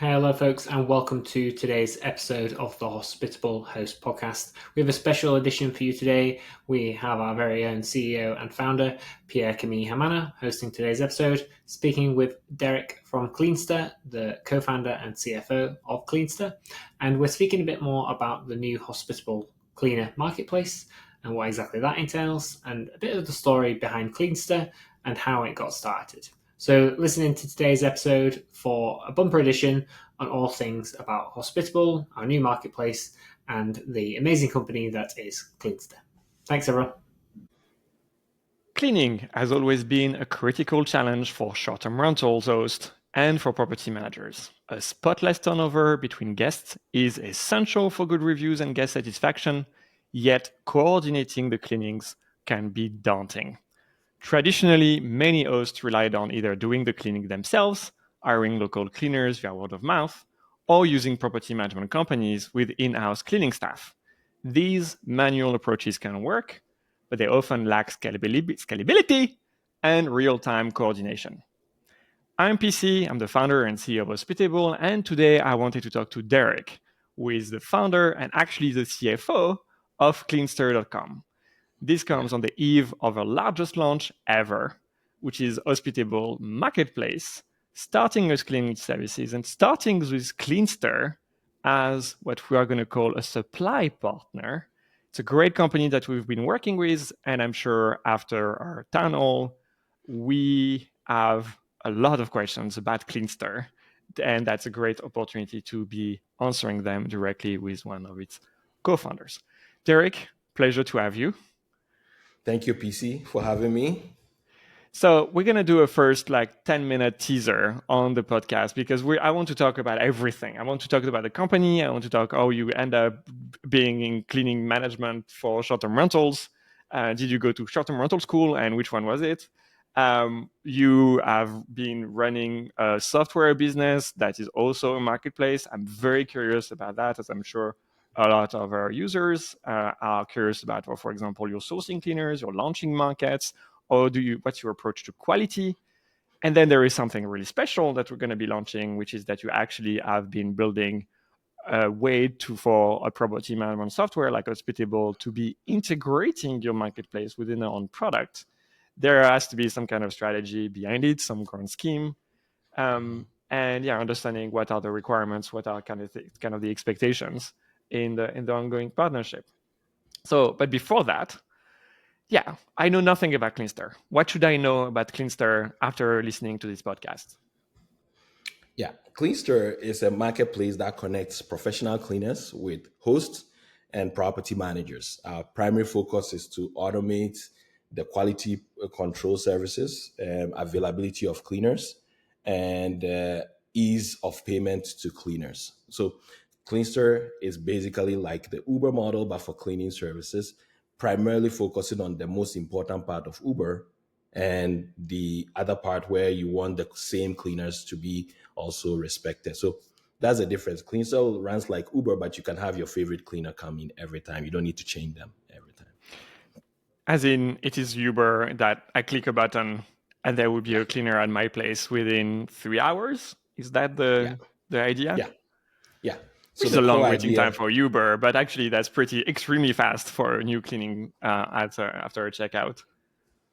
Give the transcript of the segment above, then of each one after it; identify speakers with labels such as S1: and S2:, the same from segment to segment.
S1: Hello, folks, and welcome to today's episode of the Hospitable Hosts podcast. We have a special edition for you today. We have our very own CEO and founder, Pierre-Camille Hamana, hosting today's episode, speaking with Derrick from Cleanster, the co-founder and CFO of Cleanster. And we're speaking a bit more about the new Hospitable Cleaner Marketplace and what exactly that entails, and a bit of the story behind Cleanster and how it got started. So listen into today's episode for a bumper edition on all things about Hospitable, our new marketplace, and the amazing company that is Cleanster. Thanks, everyone.
S2: Cleaning has always been a critical challenge for short-term rentals hosts and for property managers. A spotless turnover between guests is essential for good reviews and guest satisfaction, yet coordinating the cleanings can be daunting. Traditionally, many hosts relied on either doing the cleaning themselves, hiring local cleaners via word of mouth, or using property management companies with in-house cleaning staff. These manual approaches can work, but they often lack scalability and real-time coordination. I'm PC, I'm the founder and CEO of Hospitable, and today I wanted to talk to Derrick, who is the founder and actually the CFO of Cleanster.com. This comes on the eve of our largest launch ever, which is Hospitable Marketplace, starting with cleaning services and starting with Cleanster as what we are going to call a supply partner. It's a great company that we've been working with, and I'm sure after our town hall, we have a lot of questions about Cleanster, and that's a great opportunity to be answering them directly with one of its co-founders. Derrick, pleasure to have you.
S3: Thank you, PC, for having me.
S2: So we're going to do a first 10-minute teaser on the podcast because I want to talk about everything. I want to talk about the company. I want to talk how you end up being in cleaning management for short-term rentals. Did you go to short-term rental school, and which one was it? You have been running a software business that is also a marketplace. I'm very curious about that, as I'm sure a lot of our users are curious about, for example, your sourcing cleaners, your launching markets, or what's your approach to quality? And then there is something really special that we're going to be launching, which is that you actually have been building a way for a property management software like Hospitable to be integrating your marketplace within their own product. There has to be some kind of strategy behind it, some grand scheme. And understanding what are the requirements, what are kind of the expectations in the ongoing partnership. So, but before that, I know nothing about Cleanster. What should I know about Cleanster after listening to this podcast?
S3: Yeah, Cleanster is a marketplace that connects professional cleaners with hosts and property managers. Our primary focus is to automate the quality control services, availability of cleaners, and ease of payment to cleaners. So Cleanster is basically like the Uber model, but for cleaning services, primarily focusing on the most important part of Uber and the other part where you want the same cleaners to be also respected. So that's the difference. Cleanster runs like Uber, but you can have your favorite cleaner come in every time. You don't need to change them every time.
S2: As in, it is Uber that I click a button and there will be a cleaner at my place within 3 hours? Is that the idea?
S3: Yeah.
S2: So it's a long waiting time for Uber, but actually that's extremely fast for a new cleaning after a checkout.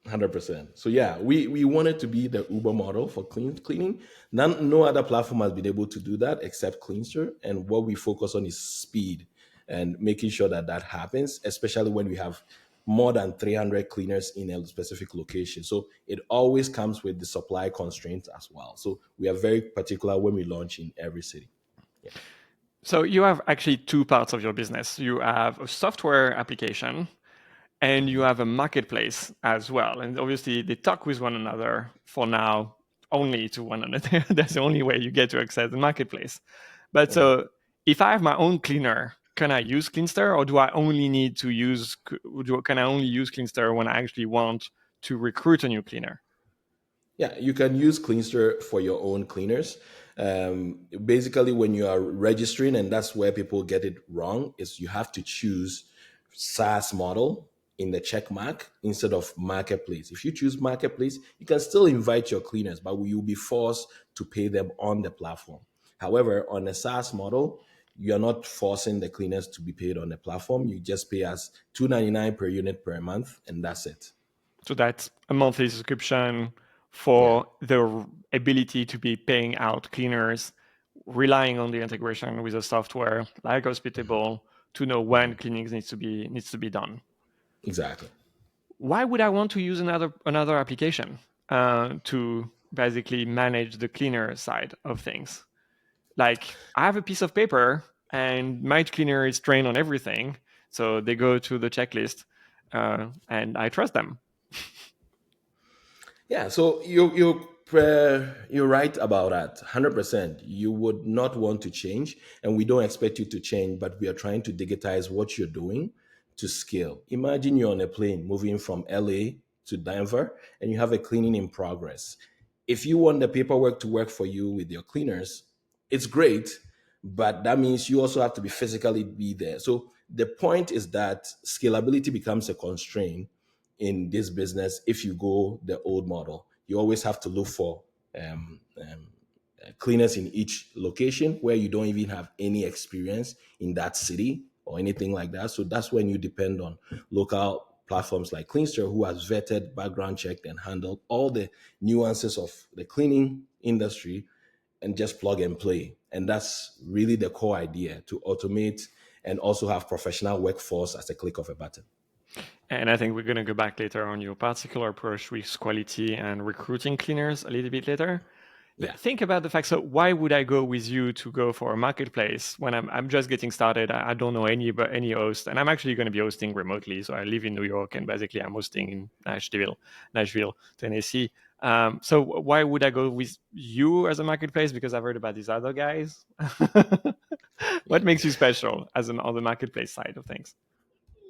S3: 100%. So we wanted to be the Uber model for cleaning. No other platform has been able to do that except Cleanster. And what we focus on is speed and making sure that happens, especially when we have more than 300 cleaners in a specific location. So it always comes with the supply constraints as well. So we are very particular when we launch in every city. Yeah.
S2: So you have actually two parts of your business. You have a software application and you have a marketplace as well. And obviously they talk with one another for now, only to one another. That's the only way you get to access the marketplace. But so if I have my own cleaner, can I use Cleanster, or can I only use Cleanster when I actually want to recruit a new cleaner?
S3: Yeah, you can use Cleanster for your own cleaners. Basically, when you are registering, and that's where people get it wrong, is you have to choose SaaS model in the check mark instead of marketplace. If you choose marketplace, you can still invite your cleaners, but you'll be forced to pay them on the platform. However, on a SaaS model, you're not forcing the cleaners to be paid on the platform. You just pay us $2.99 per unit per month, and that's it.
S2: So that's a monthly subscription for the ability to be paying out cleaners, relying on the integration with a software like Hospitable to know when cleaning needs to be done.
S3: Exactly.
S2: Why would I want to use another application to basically manage the cleaner side of things? Like, I have a piece of paper and my cleaner is trained on everything, so they go to the checklist, and I trust them.
S3: Yeah, so you're right about that. 100%. You would not want to change, and we don't expect you to change, but we are trying to digitize what you're doing to scale. Imagine you're on a plane moving from LA to Denver, and you have a cleaning in progress. If you want the paperwork to work for you with your cleaners, it's great, but that means you also have to be physically be there. So the point is that scalability becomes a constraint in this business. If you go the old model, you always have to look for cleaners in each location where you don't even have any experience in that city or anything like that. So that's when you depend on local platforms like Cleanster, who has vetted, background checked, and handled all the nuances of the cleaning industry, and just plug and play. And that's really the core idea, to automate and also have professional workforce as a click of a button.
S2: And I think we're going to go back later on your particular approach with quality and recruiting cleaners a little bit later.
S3: Yeah.
S2: Think about the fact, so why would I go with you to go for a marketplace when I'm just getting started? I don't know any host, and I'm actually going to be hosting remotely. So I live in New York, and basically I'm hosting in Nashville, Tennessee. So why would I go with you as a marketplace? Because I've heard about these other guys. What makes you special on the marketplace side of things?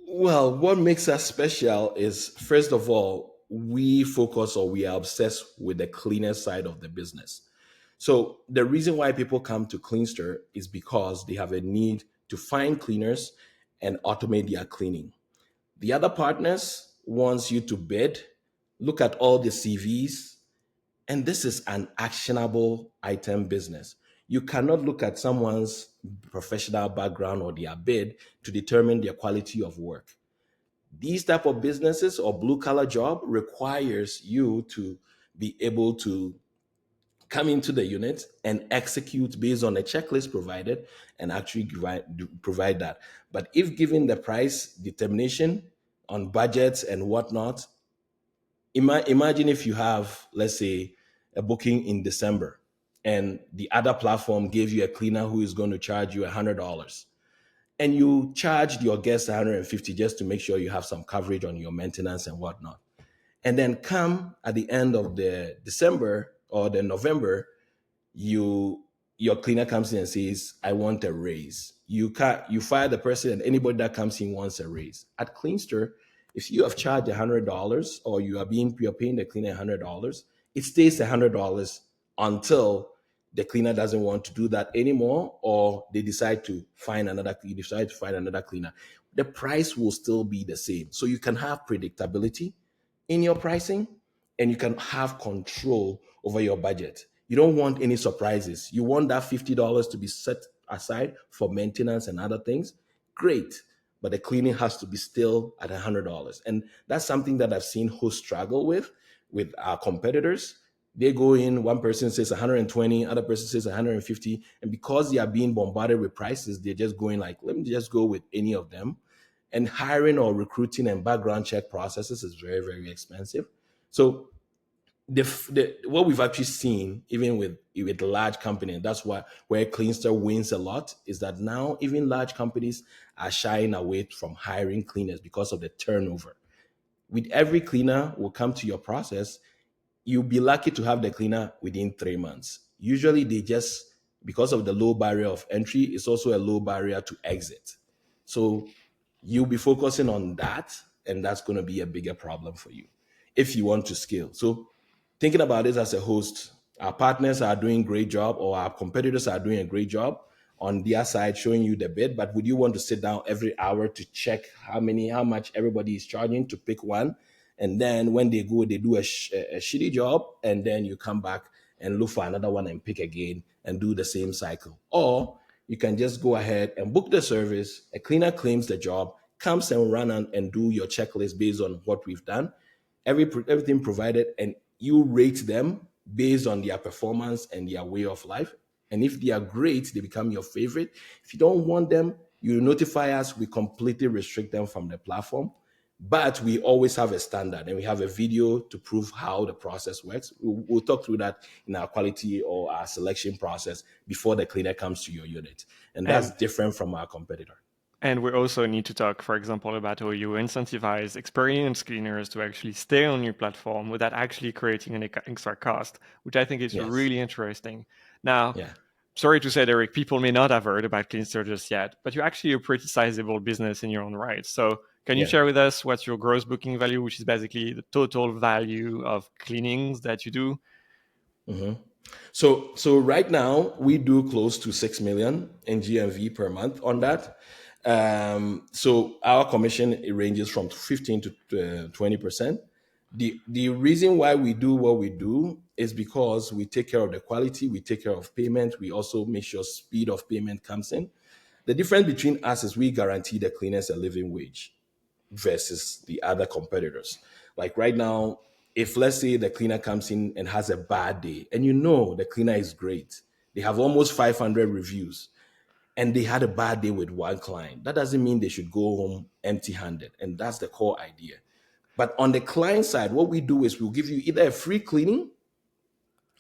S3: Well, what makes us special is, first of all, we focus, or we are obsessed with the cleaner side of the business. So the reason why people come to Cleanster is because they have a need to find cleaners and automate their cleaning. The other partners wants you to bid, look at all the CVs, and this is an actionable item business. You cannot look at someone's professional background or their bid to determine their quality of work. These type of businesses or blue collar job requires you to be able to come into the unit and execute based on a checklist provided and actually provide that. But if given the price determination on budgets and whatnot, imagine if you have, let's say, a booking in December, and the other platform gave you a cleaner who is going to charge you $100, and you charged your guests $150 just to make sure you have some coverage on your maintenance and whatnot. And then come at the end of the December or the November, your cleaner comes in and says, I want a raise. You fire the person, and anybody that comes in wants a raise. At Cleanster, if you have charged $100 or you're paying the cleaner $100, it stays $100 until the cleaner doesn't want to do that anymore, or they decide to find another cleaner. The price will still be the same. So you can have predictability in your pricing, and you can have control over your budget. You don't want any surprises. You want that $50 to be set aside for maintenance and other things. Great. But the cleaning has to be still at $100. And that's something that I've seen hosts struggle with our competitors. They go in, one person says 120, other person says 150. And because they are being bombarded with prices, they're just going like, let me just go with any of them. And hiring or recruiting and background check processes is very, very expensive. So what we've actually seen, even with large companies, that's where Cleanster wins a lot, is that now even large companies are shying away from hiring cleaners because of the turnover. With every cleaner will come to your process, you'll be lucky to have the cleaner within 3 months. Usually because of the low barrier of entry, it's also a low barrier to exit. So you'll be focusing on that, and that's going to be a bigger problem for you if you want to scale. So thinking about this as a host, our partners are doing a great job, or our competitors are doing a great job on their side showing you the bid, but would you want to sit down every hour to check how much everybody is charging to pick one? And then when they go, they do a shitty job, and then you come back and look for another one and pick again and do the same cycle. Or you can just go ahead and book the service. A cleaner claims the job, comes and run and do your checklist based on what we've done, everything provided, and you rate them based on their performance and their way of life. And if they are great, they become your favorite. If you don't want them, you notify us. We completely restrict them from the platform. But we always have a standard, and we have a video to prove how the process works. We'll talk through that in our quality or our selection process before the cleaner comes to your unit. And that's different from our competitor.
S2: And we also need to talk, for example, about how you incentivize experienced cleaners to actually stay on your platform without actually creating an extra cost, which I think is really interesting. Now, sorry to say, Derrick, people may not have heard about Cleanster just yet, but you're actually a pretty sizable business in your own right. So can you share with us what's your gross booking value, which is basically the total value of cleanings that you do?
S3: Mm-hmm. So right now we do close to 6 million in GMV per month on that. So our commission, it ranges from 15 to 20%. The reason why we do what we do is because we take care of the quality, we take care of payment, we also make sure speed of payment comes in. The difference between us is we guarantee the cleaners a living wage versus the other competitors. Like right now, if let's say the cleaner comes in and has a bad day, and you know the cleaner is great, they have almost 500 reviews, and they had a bad day with one client, that doesn't mean they should go home empty-handed. And that's the core idea. But on the client side, what we do is we'll give you either a free cleaning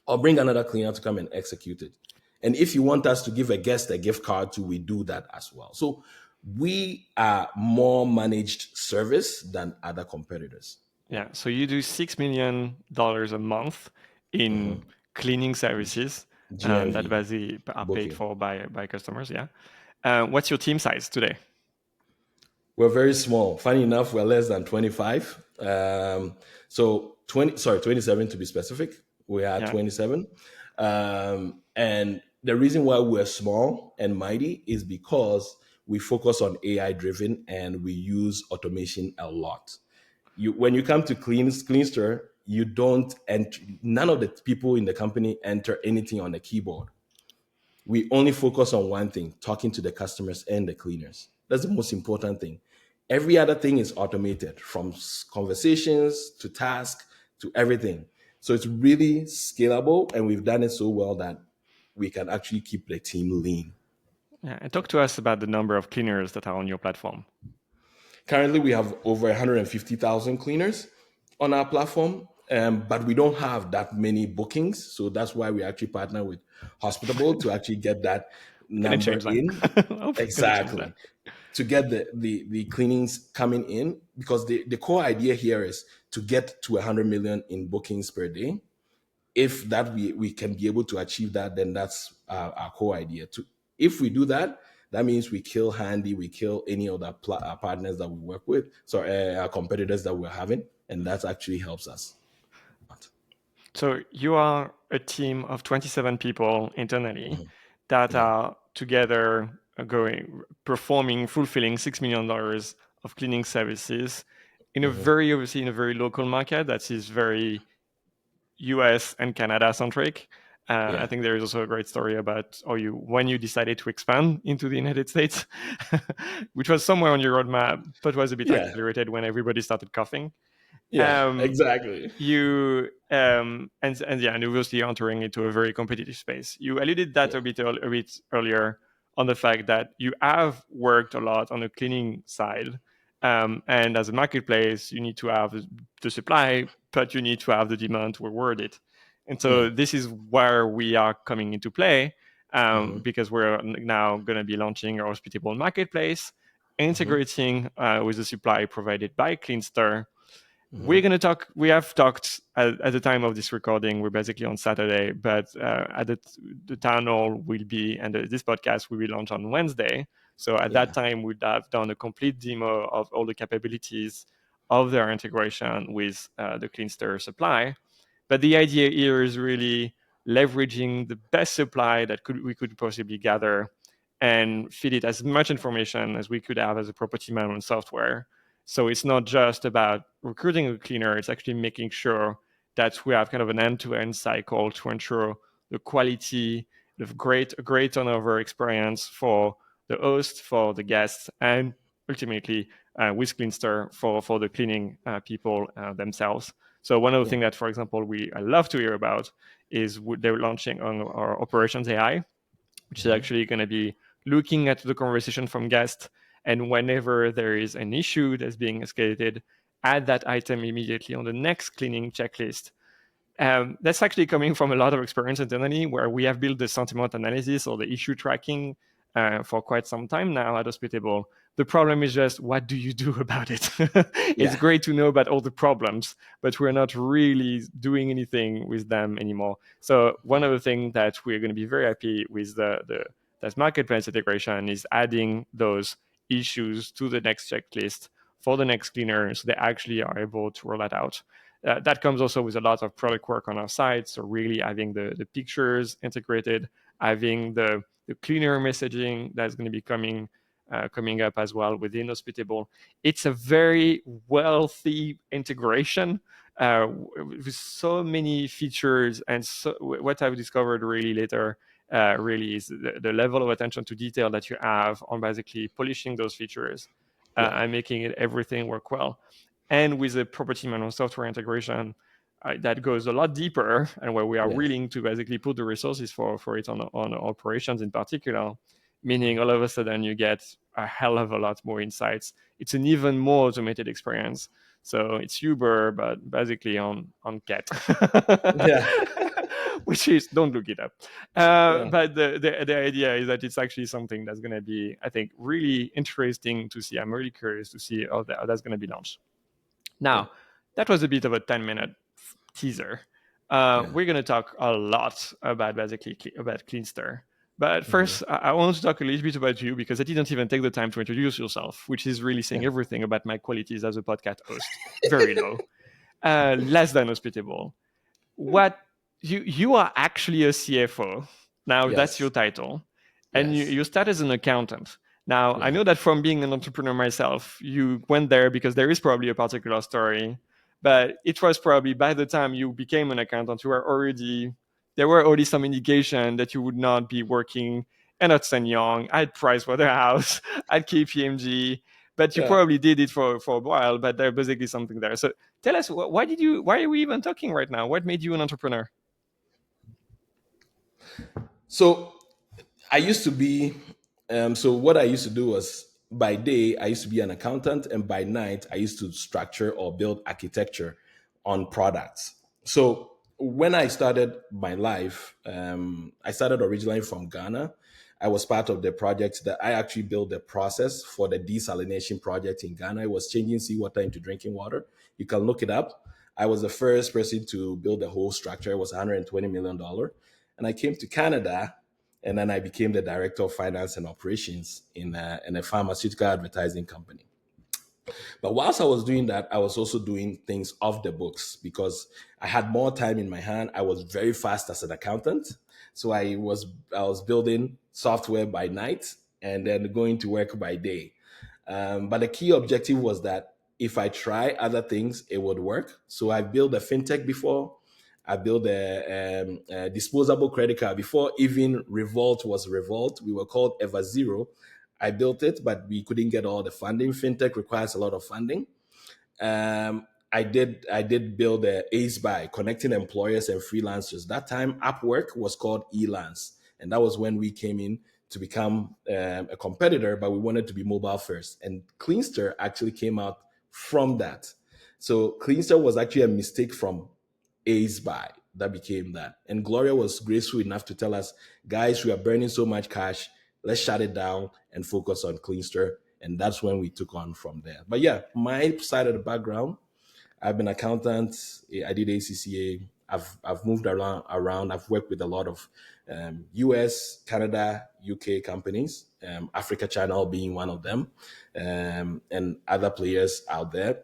S3: or bring another cleaner to come and execute it. And if you want us to give a guest a gift card too, we do that as well. So we are more managed service than other competitors.
S2: Yeah. So you do $6 million a month in cleaning services that basically are paid for by customers. Yeah. What's your team size today?
S3: We're very small. Funny enough, we're less than 25. So 27 to be specific. We are 27. And the reason why we're small and mighty is because we focus on AI driven and we use automation a lot. When you come to Cleanster, you don't enter, none of the people in the company enter anything on the keyboard. We only focus on one thing, talking to the customers and the cleaners. That's the most important thing. Every other thing is automated, from conversations to tasks to everything. So it's really scalable, and we've done it so well that we can actually keep the team lean.
S2: Yeah, and talk to us about the number of cleaners that are on your platform.
S3: Currently, we have over 150,000 cleaners on our platform, but we don't have that many bookings. So that's why we actually partner with Hospitable to actually get that number in. Exactly. To get the cleanings coming in, because the core idea here is to get to 100 million in bookings per day. If that we can be able to achieve that, then that's our core idea. If we do that, that means we kill Handy, we kill any other partners that we work with, so our competitors that we're having, and that actually helps us.
S2: So you are a team of 27 people internally that are together fulfilling $6 million of cleaning services in a very local market that is very US and Canada centric. I think there is also a great story about when you decided to expand into the United States, which was somewhere on your roadmap, but was a bit accelerated when everybody started coughing.
S3: Exactly.
S2: And obviously entering into a very competitive space. You alluded that a bit earlier on the fact that you have worked a lot on the cleaning side. And as a marketplace, you need to have the supply, but you need to have the demand to reward it. And so this is where we are coming into play, because we're now going to be launching a Hospitable Marketplace, integrating with the supply provided by Cleanster. We're going to talk. We have talked at the time of this recording. We're basically on Saturday, but at the town hall will be, and this podcast will be launched on Wednesday. So at that time, we'd have done a complete demo of all the capabilities of their integration with the Cleanster supply. But the idea here is really leveraging the best supply that we could possibly gather and feed it as much information as we could have as a property management software. So it's not just about recruiting a cleaner, it's actually making sure that we have kind of an end-to-end cycle to ensure the quality, a great turnover experience for the host, for the guests, and ultimately with Cleanster for the cleaning people themselves. So one of the things that, for example, I love to hear about is they're launching on our operations AI, which is actually going to be looking at the conversation from guests, and whenever there is an issue that's being escalated, add that item immediately on the next cleaning checklist. That's actually coming from a lot of experience internally, where we have built the sentiment analysis or the issue tracking for quite some time now at Hospitable. The problem is just, what do you do about it? It's great to know about all the problems, but we're not really doing anything with them anymore. So one of the things that we're going to be very happy with that marketplace integration is adding those issues to the next checklist for the next cleaner, so they actually are able to roll that out. That comes also with a lot of product work on our side. So really having the pictures integrated, having the cleaner messaging that's going to be coming up as well within Hospitable. It's a very wealthy integration with so many features. And so what I've discovered really later really is the level of attention to detail that you have on basically polishing those features and making everything work well. And with a property management software integration that goes a lot deeper, and where we are willing to basically put the resources for it on operations in particular, meaning all of a sudden you get a hell of a lot more insights. It's an even more automated experience. So it's Uber, but basically on cat. Which is, don't look it up. But the idea is that it's actually something that's going to be, I think, really interesting to see. I'm really curious to see how that's going to be launched. Now, that was a bit of a 10-minute teaser. We're going to talk a lot about Cleanster. But first, I want to talk a little bit about you, because I didn't even take the time to introduce yourself, which is really saying everything about my qualities as a podcast host. Very low. Less than Hospitable. What you are actually a CFO. Now, that's your title. And you start as an accountant. Now, I know that from being an entrepreneur myself, you went there because there is probably a particular story, but it was probably by the time you became an accountant, there were already some indication that you would not be working at Ernst & Young, at Pricewaterhouse, at KPMG, but you probably did it for a while, but there's basically something there. So tell us, why are we even talking right now? What made you an entrepreneur?
S3: So I used to be, so what I used to do was, by day, I used to be an accountant, and by night, I used to structure or build architecture on products. So when I started my life, I started originally from Ghana. I was part of the project that I actually built the process for the desalination project in Ghana. It was changing seawater into drinking water. You can look it up. I was the first person to build the whole structure. It was $120 million. And I came to Canada, and then I became the director of finance and operations in a pharmaceutical advertising company. But whilst I was doing that, I was also doing things off the books because I had more time in my hand. I was very fast as an accountant. So I was building software by night and then going to work by day. But the key objective was that if I try other things, it would work. So I built a fintech before. I built a disposable credit card before even Revolt was Revolt. We were called EverZero. I built it, but we couldn't get all the funding. Fintech requires a lot of funding. I did build a Ace Buy, connecting employers and freelancers. That time, Upwork was called Elance, and that was when we came in to become a competitor, but we wanted to be mobile first. And Cleanster actually came out from that. So Cleanster was actually a mistake from Ace Buy that became that. And Gloria was graceful enough to tell us, guys, we are burning so much cash. Let's shut it down and focus on Cleanster. And that's when we took on from there. But yeah, my side of the background, I've been an accountant. I did ACCA. I've moved around. I've worked with a lot of US, Canada, UK companies, Africa Channel being one of them, and other players out there.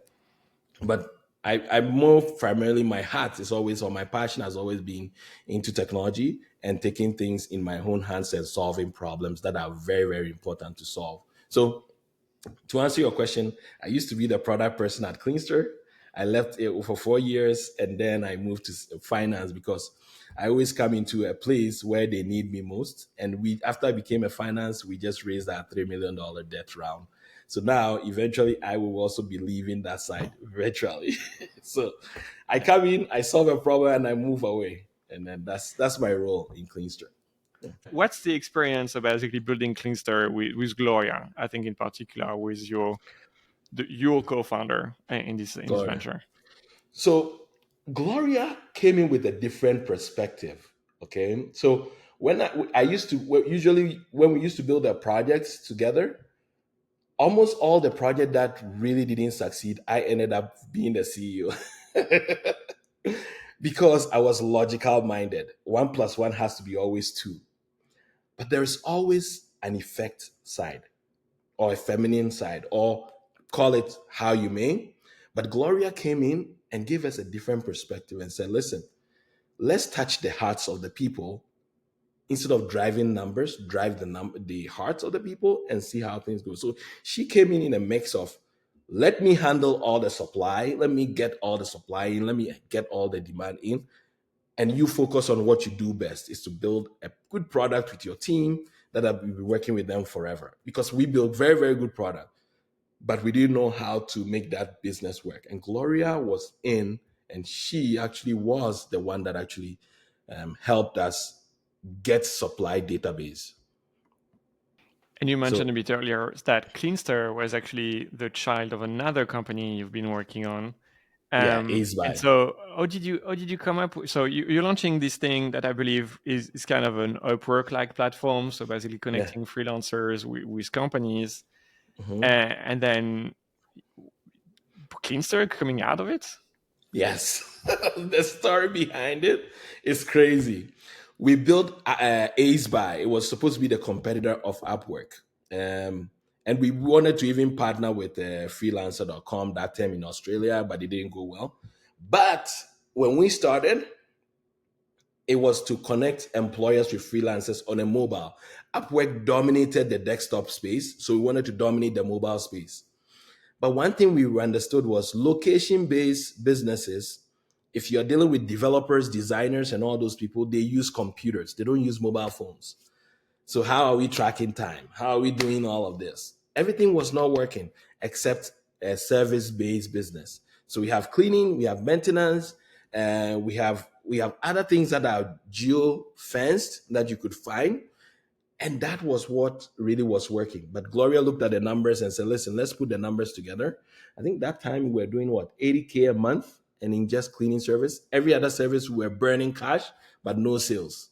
S3: But I more primarily, my heart is always, or my passion has always been into technology and taking things in my own hands and solving problems that are very, very important to solve. So to answer your question, I used to be the product person at Cleanster. I left it for 4 years, and then I moved to finance because I always come into a place where they need me most. And after I became a finance, we just raised our $3 million debt round. So now, eventually, I will also be leaving that side virtually. So I come in, I solve a problem, and I move away. And then that's my role in Cleanster.
S2: What's the experience of basically building Cleanster with Gloria? I think in particular with your co-founder in this venture.
S3: So Gloria came in with a different perspective. Okay, so when I used to usually when we used to build our projects together, almost all the project that really didn't succeed, I ended up being the CEO. Because I was logical minded. 1 + 1 has to be always 2. But there's always an effect side or a feminine side, or call it how you may. But Gloria came in and gave us a different perspective and said, listen, let's touch the hearts of the people. Instead of driving numbers, drive the hearts of the people and see how things go. So she came in a mix of, let me handle all the supply. Let me get all the supply in. Let me get all the demand in. And you focus on what you do best, is to build a good product with your team that will be working with them forever. Because we built very, very good product, but we didn't know how to make that business work. And Gloria was in, and she actually was the one that actually helped us get supply database.
S2: And you mentioned a bit earlier that Cleanster was actually the child of another company you've been working on. And so how did you come up with, so you're launching this thing that I believe is kind of an Upwork-like platform, so basically connecting freelancers with companies, and then Cleanster coming out of it?
S3: Yes. The story behind it is crazy. We built AceBuy. It was supposed to be the competitor of Upwork. And we wanted to even partner with freelancer.com that time in Australia, but it didn't go well. But when we started, it was to connect employers with freelancers on a mobile. Upwork dominated the desktop space, so we wanted to dominate the mobile space. But one thing we understood was location-based businesses, if you're dealing with developers, designers, and all those people, they use computers. They don't use mobile phones. So how are we tracking time? How are we doing all of this? Everything was not working except a service-based business. So we have cleaning, we have maintenance, we have other things that are geo-fenced that you could find. And that was what really was working. But Gloria looked at the numbers and said, listen, let's put the numbers together. I think that time we were doing $80K a month, and in just cleaning service. Every other service we were burning cash, but no sales.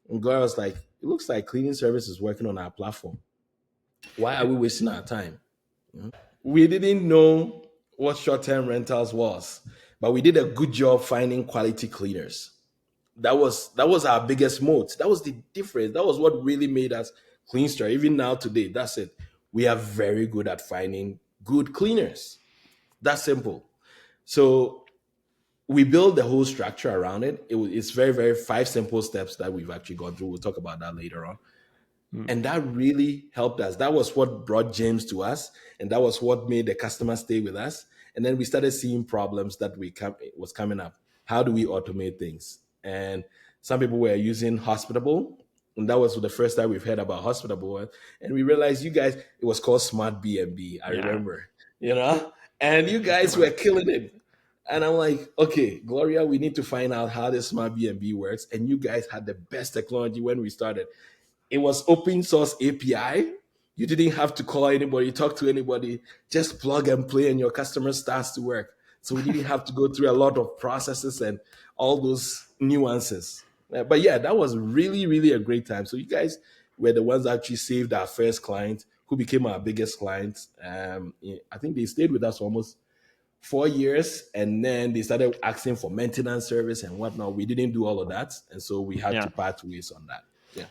S3: And Gloria was like, it looks like cleaning service is working on our platform. Why are we wasting our time? We didn't know what short-term rentals was, but we did a good job finding quality cleaners. That was our biggest moat. That was the difference. That was what really made us Cleanster. Even now today, that's it. We are very good at finding good cleaners. That's simple. So we built the whole structure around it. It's very, very 5 simple steps that we've actually gone through. We'll talk about that later on. And that really helped us. That was what brought James to us. And that was what made the customer stay with us. And then we started seeing problems that was coming up. How do we automate things? And some people were using Hospitable. And that was the first time we've heard about Hospitable. And we realized it was called Smart B&B. I remember, and you guys were killing it. And I'm like, okay, Gloria, we need to find out how this Smart B&B works. And you guys had the best technology when we started. It was open source API. You didn't have to call anybody, talk to anybody, just plug and play and your customer starts to work. So we didn't have to go through a lot of processes and all those nuances. But yeah, that was really, really a great time. So you guys were the ones that actually saved our first client, who became our biggest client. I think they stayed with us for almost 4 years, and then they started asking for maintenance service and whatnot. We didn't do all of that. And so we had to part ways on that. Yeah.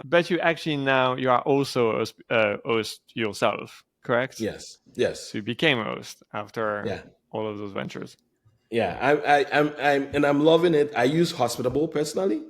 S2: But you are also a host yourself, correct?
S3: Yes.
S2: So you became a host after all of those ventures.
S3: Yeah, I'm loving it. I use Hospitable personally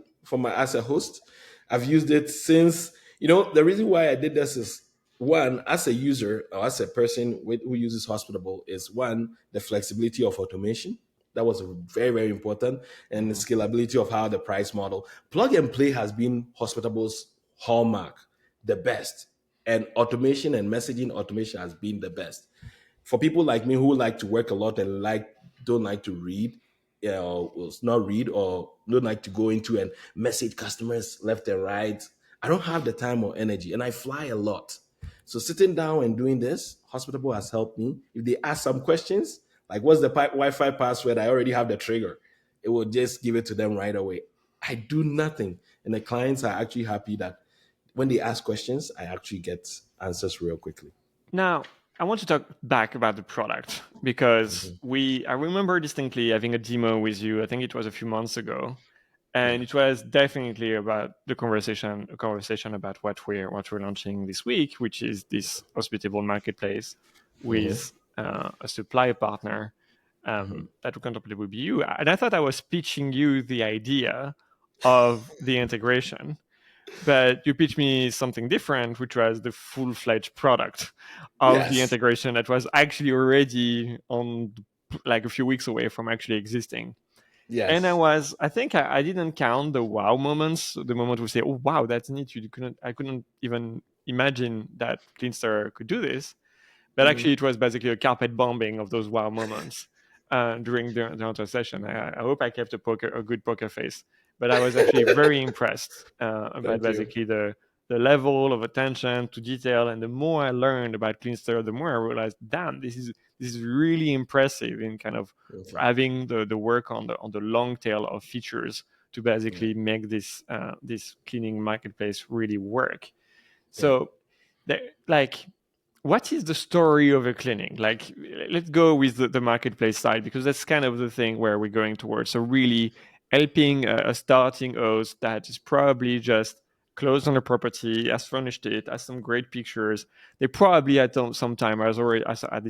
S3: as a host. I've used it since, the reason why I did this is one, as a user or as a person who uses Hospitable, is one, the flexibility of automation. That was very, very important. And the scalability of how the price model. Plug and play has been Hospitable's hallmark, the best. And automation and messaging automation has been the best. For people like me who like to work a lot and don't like to read, will not read or don't like to go into and message customers left and right. I don't have the time or energy, and I fly a lot. So sitting down and doing this, Hospitable has helped me. If they ask some questions, like what's the Wi-Fi password, I already have the trigger. It will just give it to them right away. I do nothing, and the clients are actually happy that when they ask questions, I actually get answers real quickly.
S2: Now, I want to talk back about the product because I remember distinctly having a demo with you. I think it was a few months ago, and it was definitely about a conversation about what we're launching this week, which is this Hospitable Marketplace with a supply partner that we contemplated would be you. And I thought I was pitching you the idea of the integration, but you pitched me something different, which was the full-fledged product of the integration that was actually already on, like, a few weeks away from actually existing.
S3: Yes.
S2: And I think I didn't count the wow moments, the moment we say, oh, wow, that's neat. I couldn't even imagine that Cleanster could do this. But actually, it was basically a carpet bombing of those wow moments during the entire session. I hope I kept a good poker face. But I was actually very impressed about basically the level of attention to detail. And the more I learned about Cleanster, the more I realized, damn, this is really impressive in kind of having the work on the long tail of features to basically make this cleaning marketplace really work. So, what is the story of a cleaning? Like, let's go with the marketplace side, because that's kind of the thing where we're going towards. So really helping a starting host that is probably just closed on a property, has furnished it, has some great pictures. They probably at this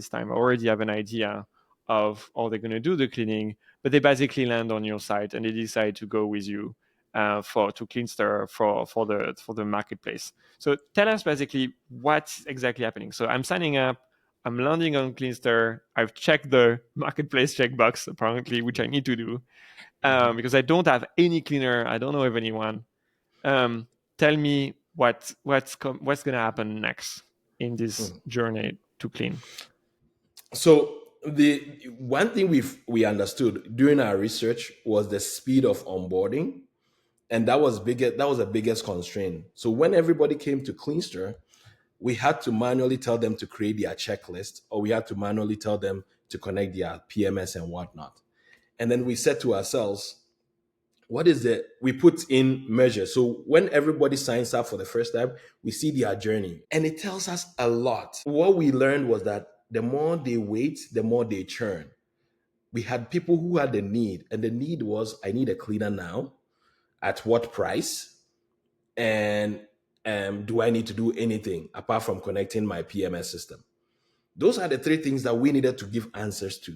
S2: time already have an idea of how they're going to do the cleaning, but they basically land on your site and they decide to go with you to Cleanster for the marketplace. So tell us basically what's exactly happening. So I'm signing up, I'm landing on Cleanster, I've checked the marketplace checkbox apparently, which I need to do because I don't have any cleaner, I don't know of anyone. Tell me what's going to happen next in this journey to clean.
S3: So the one thing we understood during our research was the speed of onboarding, and that was the biggest constraint. So when everybody came to Cleanster, we had to manually tell them to create their checklist, or we had to manually tell them to connect their PMS and whatnot. And then we said to ourselves, we put in measures. So when everybody signs up for the first time, we see their journey, and it tells us a lot. What we learned was that the more they wait, the more they churn. We had people who had the need, and the need was, I need a cleaner now. At what price? And do I need to do anything apart from connecting my PMS system? Those are the three things that we needed to give answers to.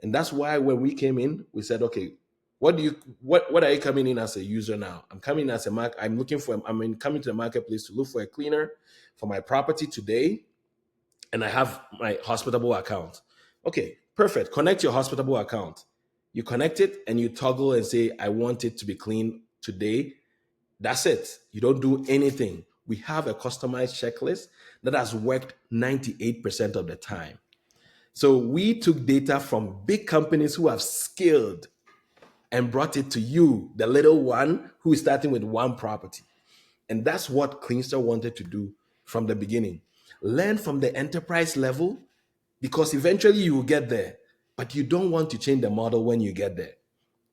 S3: And that's why when we came in, we said, okay, what are you coming in as a user now? I'm coming as coming to the marketplace to look for a cleaner for my property today, and I have my Hospitable account. Okay, perfect. Connect your Hospitable account. You connect it and you toggle and say, I want it to be clean today. That's it. You don't do anything. We have a customized checklist that has worked 98% of the time. So we took data from big companies who have scaled and brought it to you, the little one who is starting with one property. And that's what Cleanster wanted to do from the beginning. Learn from the enterprise level, because eventually you will get there, but you don't want to change the model when you get there.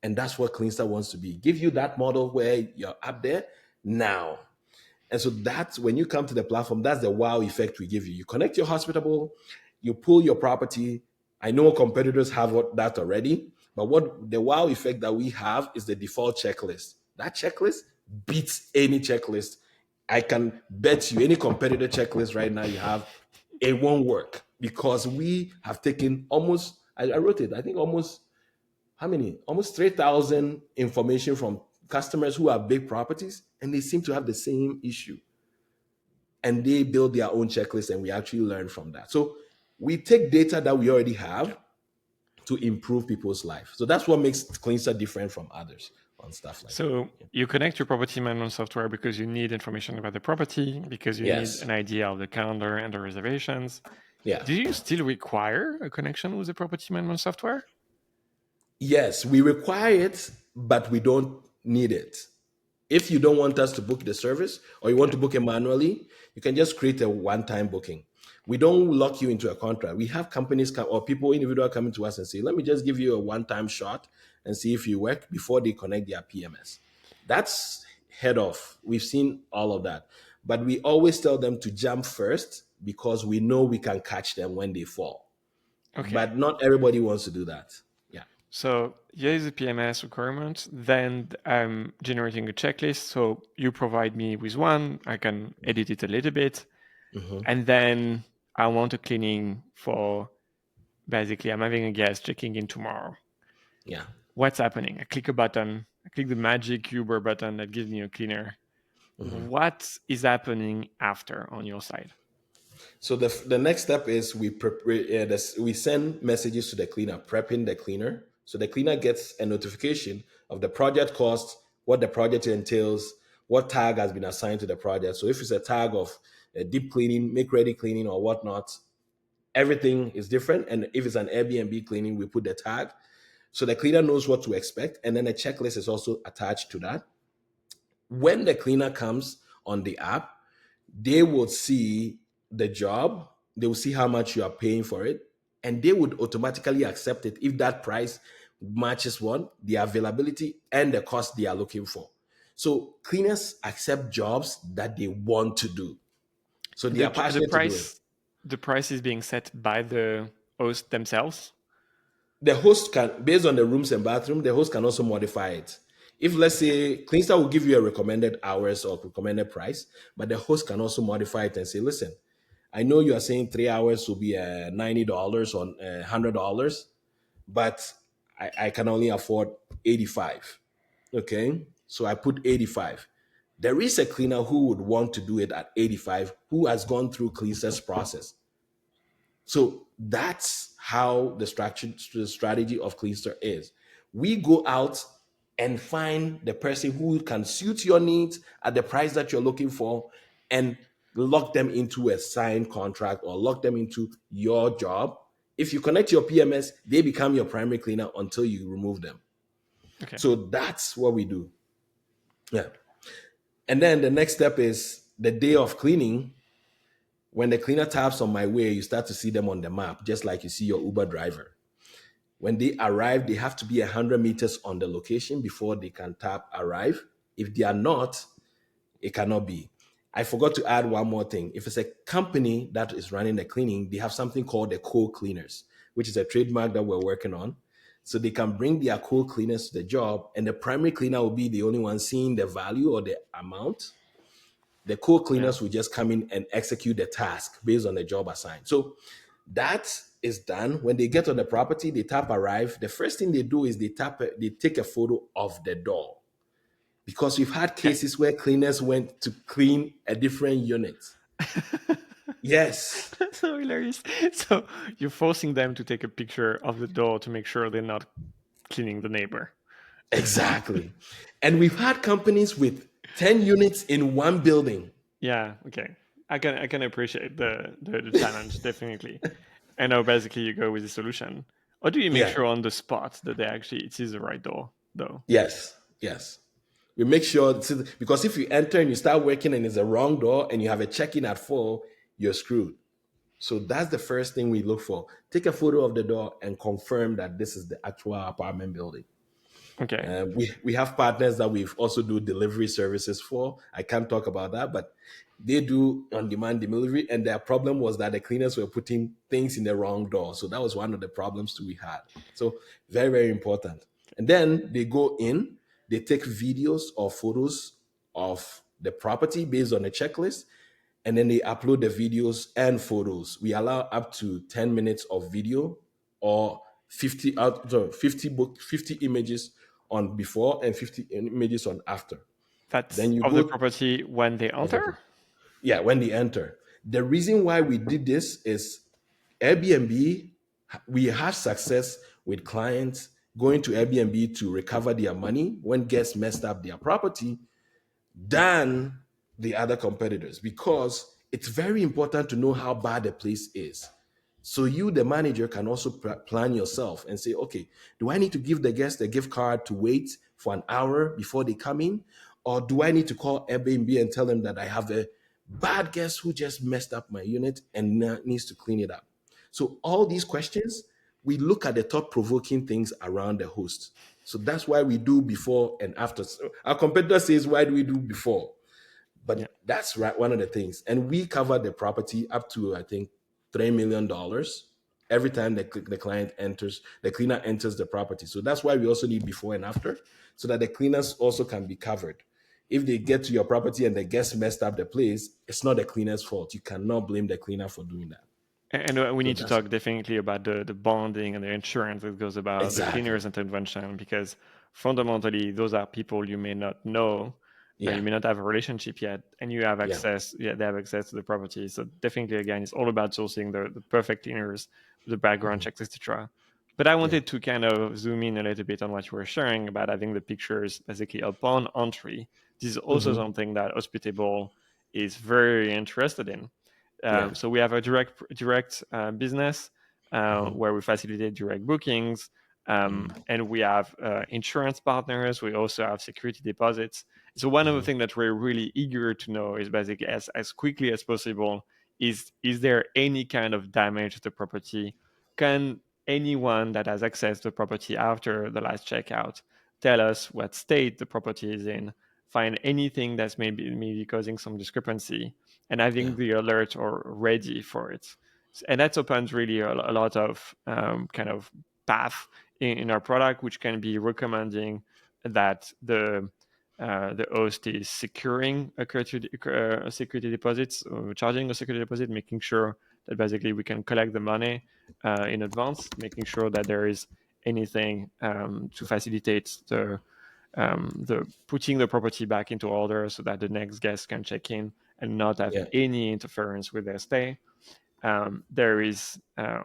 S3: And that's what Cleanster wants to be. Give you that model where you're up there now. And so that's when you come to the platform, that's the wow effect we give you. You connect your Hospitable, you pull your property. I know competitors have that already, but what the wow effect that we have is the default checklist. That checklist beats any checklist. I can bet you any competitor checklist right now you have, it won't work, because we have taken almost, I wrote it, I think almost, how many? Almost 3,000 information from customers who have big properties, and they seem to have the same issue. and they build their own checklist, and we actually learn from that. So we take data that we already have to improve people's life. So that's what makes Cleanster different from others on stuff like that.
S2: So you connect your property management software because you need information about the property, because you need an idea of the calendar and the reservations.
S3: Yeah.
S2: Do you still require a connection with the property management software?
S3: Yes, we require it, but we don't need it. If you don't want us to book the service or you want to book it manually, you can just create a one-time booking. We don't lock you into a contract. We have companies or people, individual coming to us and say, let me just give you a one-time shot and see if you work before they connect their PMS. That's head off. We've seen all of that. But we always tell them to jump first because we know we can catch them when they fall. Okay. But not everybody wants to do that.
S2: So here is a PMS requirement, then I'm generating a checklist. So you provide me with one, I can edit it a little bit. And then I want a cleaning for, basically, I'm having a guest checking in tomorrow.
S3: Yeah.
S2: What's happening? I click a button, I click the magic Uber button that gives me a cleaner. What is happening after on your side?
S3: So the next step is we send messages to the cleaner, prepping the cleaner. So the cleaner gets a notification of the project cost, what the project entails, what tag has been assigned to the project. So if it's a tag of deep cleaning, make ready cleaning or whatnot, everything is different. And if it's an Airbnb cleaning, we put the tag. So the cleaner knows what to expect. And then a checklist is also attached to that. When the cleaner comes on the app, they will see the job, they will see how much you are paying for it, and they would automatically accept it if that price matches the availability and the cost they are looking for. So cleaners accept jobs that they want to do. So they are passionate to do it.
S2: The price is being set by the host themselves?
S3: The host can, based on the rooms and bathroom, the host can also modify it. If, let's say, Cleanster will give you a recommended hours or recommended price, but the host can also modify it and say, listen, I know you are saying 3 hours will be $90 or $100, but I can only afford 85. Okay, so I put 85. There is a cleaner who would want to do it at 85 who has gone through Cleanster's process. So that's how the strategy of Cleanster is. We go out and find the person who can suit your needs at the price that you're looking for and lock them into a signed contract or lock them into your job. If you connect your PMS, they become your primary cleaner until you remove them. Okay. So that's what we do. Yeah. And then the next step is the day of cleaning. When the cleaner taps on my way, you start to see them on the map, just like you see your Uber driver. When they arrive, they have to be 100 meters on the location before they can tap arrive. If they are not, it cannot be. I forgot to add one more thing. If it's a company that is running the cleaning, they have something called the co-cleaners, which is a trademark that we're working on. So they can bring their co-cleaners to the job, and the primary cleaner will be the only one seeing the value or the amount. The co-cleaners will just come in and execute the task based on the job assigned. So that is done. When they get on the property, they tap arrive. The first thing they do is they take a photo of the door. Because we've had cases where cleaners went to clean a different unit. Yes.
S2: That's so hilarious. So you're forcing them to take a picture of the door to make sure they're not cleaning the neighbor.
S3: Exactly. And we've had companies with 10 units in one building.
S2: Yeah, okay. I can appreciate the challenge, definitely. And now basically you go with the solution. Or do you make sure on the spot that it is the right door, though?
S3: Yes. We make sure, because if you enter and you start working and it's the wrong door and you have a check-in at 4, you're screwed. So that's the first thing we look for. Take a photo of the door and confirm that this is the actual apartment building.
S2: Okay.
S3: We have partners that we've also do delivery services for. I can't talk about that, but they do on-demand delivery. And their problem was that the cleaners were putting things in the wrong door. So that was one of the problems we had. So very, very important. And then they go in, they take videos or photos of the property based on a checklist, and then they upload the videos and photos. We allow up to 10 minutes of video or 50 images on before and 50 images on after.
S2: That's then you of the property when they enter?
S3: Yeah, when they enter. The reason why we did this is Airbnb, we had success with clients going to Airbnb to recover their money when guests messed up their property than the other competitors, because it's very important to know how bad the place is. So you, the manager, can also plan yourself and say, okay, do I need to give the guest a gift card to wait for an hour before they come in? Or do I need to call Airbnb and tell them that I have a bad guest who just messed up my unit and needs to clean it up? So all these questions, we look at the thought-provoking things around the host. So that's why we do before and after. So our competitor says, why do we do before? But that's right, one of the things. And we cover the property up to, I think, $3 million every time the client enters, the cleaner enters the property. So that's why we also need before and after, so that the cleaners also can be covered. If they get to your property and the guest messed up the place, it's not the cleaner's fault. You cannot blame the cleaner for doing that.
S2: And we need to talk definitely about the bonding and the insurance that goes about the cleaners intervention, because fundamentally those are people you may not know. You may not have a relationship yet, and you have access. They have access to the property. So definitely, again, it's all about sourcing the perfect cleaners, the background checks, etc. But I wanted to kind of zoom in a little bit on what you were sharing about having the pictures basically upon entry. This is also something that Hospitable is very interested in. So we have a direct business where we facilitate direct bookings, and we have insurance partners. We also have security deposits. So one of the things that we're really eager to know is basically as quickly as possible, is there any kind of damage to the property? Can anyone that has access to the property after the last checkout tell us what state the property is in, find anything that's maybe causing some discrepancy, and having the alert or ready for it? And that opens really a lot of kind of path in our product, which can be recommending that the host is securing a security deposits, charging a security deposit, making sure that basically we can collect the money in advance, making sure that there is anything to facilitate the putting the property back into order so that the next guest can check in and not have any interference with their stay. There is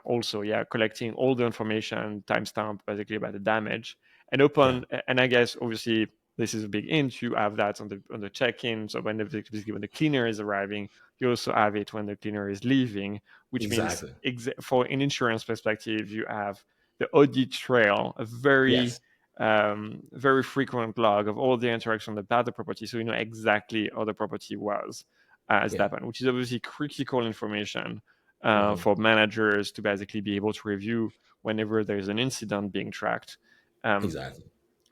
S2: also collecting all the information, timestamp basically about the damage, and and I guess obviously this is a big hint. You have that on the check-in. So when the cleaner is arriving, you also have it when the cleaner is leaving, which means for an insurance perspective, you have the audit trail, a very very frequent log of all the interaction about the property, so you know exactly how the property was as it happened, which is obviously critical information for managers to basically be able to review whenever there's an incident being tracked.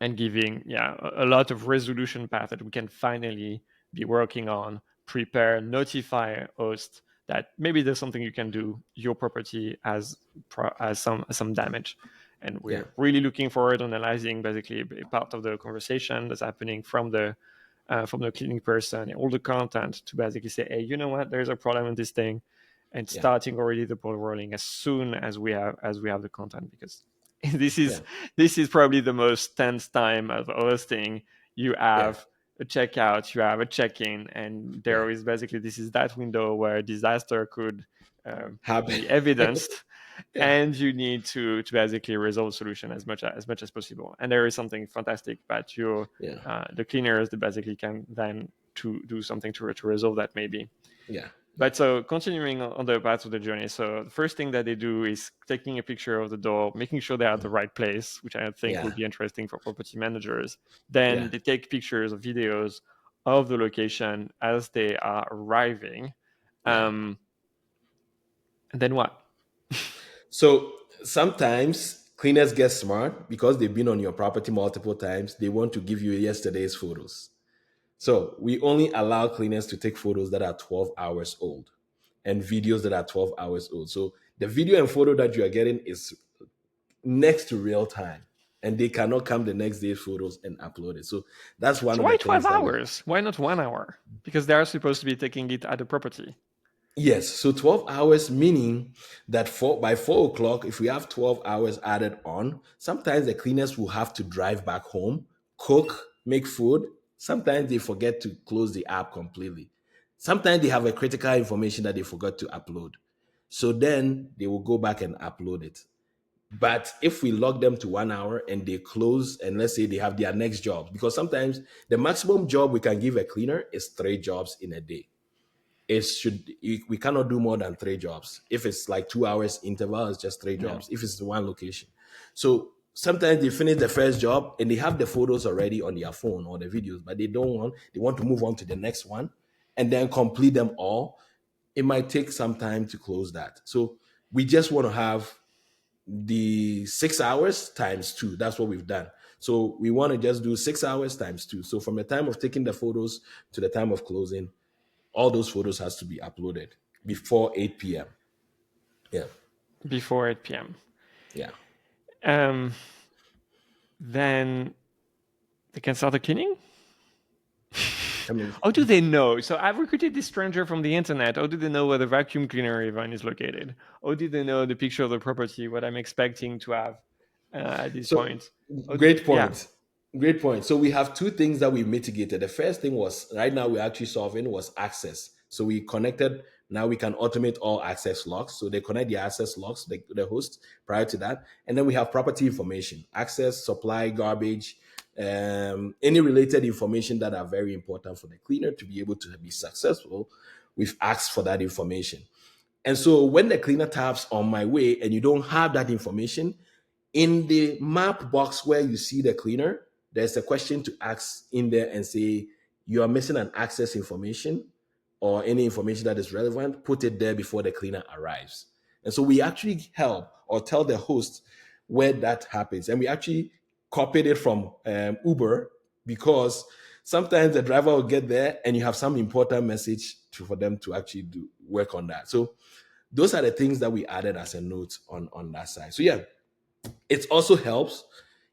S2: And giving a lot of resolution path that we can finally be working on, prepare, notify host that maybe there's something you can do, your property has some damage. And we're really looking forward to analyzing basically a part of the conversation that's happening from the cleaning person and all the content to basically say, hey, you know what, there's a problem in this thing, and starting already the ball rolling as soon as we have the content, because this is probably the most tense time of hosting. You have a checkout, you have a check-in, and there is basically this is that window where disaster could be evidenced. And you need to basically resolve solution as much as possible. And there is something fantastic about the cleaners that basically can then to do something to resolve that maybe. But so continuing on the path of the journey, so the first thing that they do is taking a picture of the door, making sure they're at the right place, which I think would be interesting for property managers. Then they take pictures or videos of the location as they are arriving. And then what?
S3: So sometimes cleaners get smart because they've been on your property multiple times. They want to give you yesterday's photos. So we only allow cleaners to take photos that are 12 hours old and videos that are 12 hours old. So the video and photo that you are getting is next to real time, and they cannot come the next day's photos and upload it. So that's one of the things.
S2: Why 12 hours? Why not 1 hour? Because they are supposed to be taking it at the property.
S3: Yes, so 12 hours, meaning that by 4 o'clock, if we have 12 hours added on, sometimes the cleaners will have to drive back home, cook, make food. Sometimes they forget to close the app completely. Sometimes they have a critical information that they forgot to upload. So then they will go back and upload it. But if we log them to 1 hour and they close, and let's say they have their next job, because sometimes the maximum job we can give a cleaner is 3 jobs in a day. We cannot do more than 3 jobs. If it's like 2 hours interval, it's just 3 jobs. If it's one location. So sometimes they finish the first job and they have the photos already on their phone or the videos, but they want to move on to the next one and then complete them all. It might take some time to close that. So we just want to have the 6 hours times 2. That's what we've done. So we want to just do 6 hours times 2. So from the time of taking the photos to the time of closing, all those photos has to be uploaded before 8 p.m. Yeah.
S2: Before 8 p.m.
S3: Yeah.
S2: Then they can start the cleaning?
S3: I mean,
S2: How do they know? So I've recruited this stranger from the internet. How do they know where the vacuum cleaner even is located? How do they know the picture of the property, what I'm expecting to have at this point?
S3: Great point. Great point. So we have 2 things that we mitigated. The first thing was, right now we're actually solving, was access. So we connected, now we can automate all access logs. So they connect the access logs, the host prior to that. And then we have property information, access, supply, garbage, any related information that are very important for the cleaner to be able to be successful. We've asked for that information. And so when the cleaner taps on my way and you don't have that information, in the map box where you see the cleaner, there's a question to ask in there and say, you are missing an access information or any information that is relevant, put it there before the cleaner arrives. And so we actually help or tell the host where that happens. And we actually copied it from Uber, because sometimes the driver will get there and you have some important message for them to actually work on that. So those are the things that we added as a note on that side. So yeah, it also helps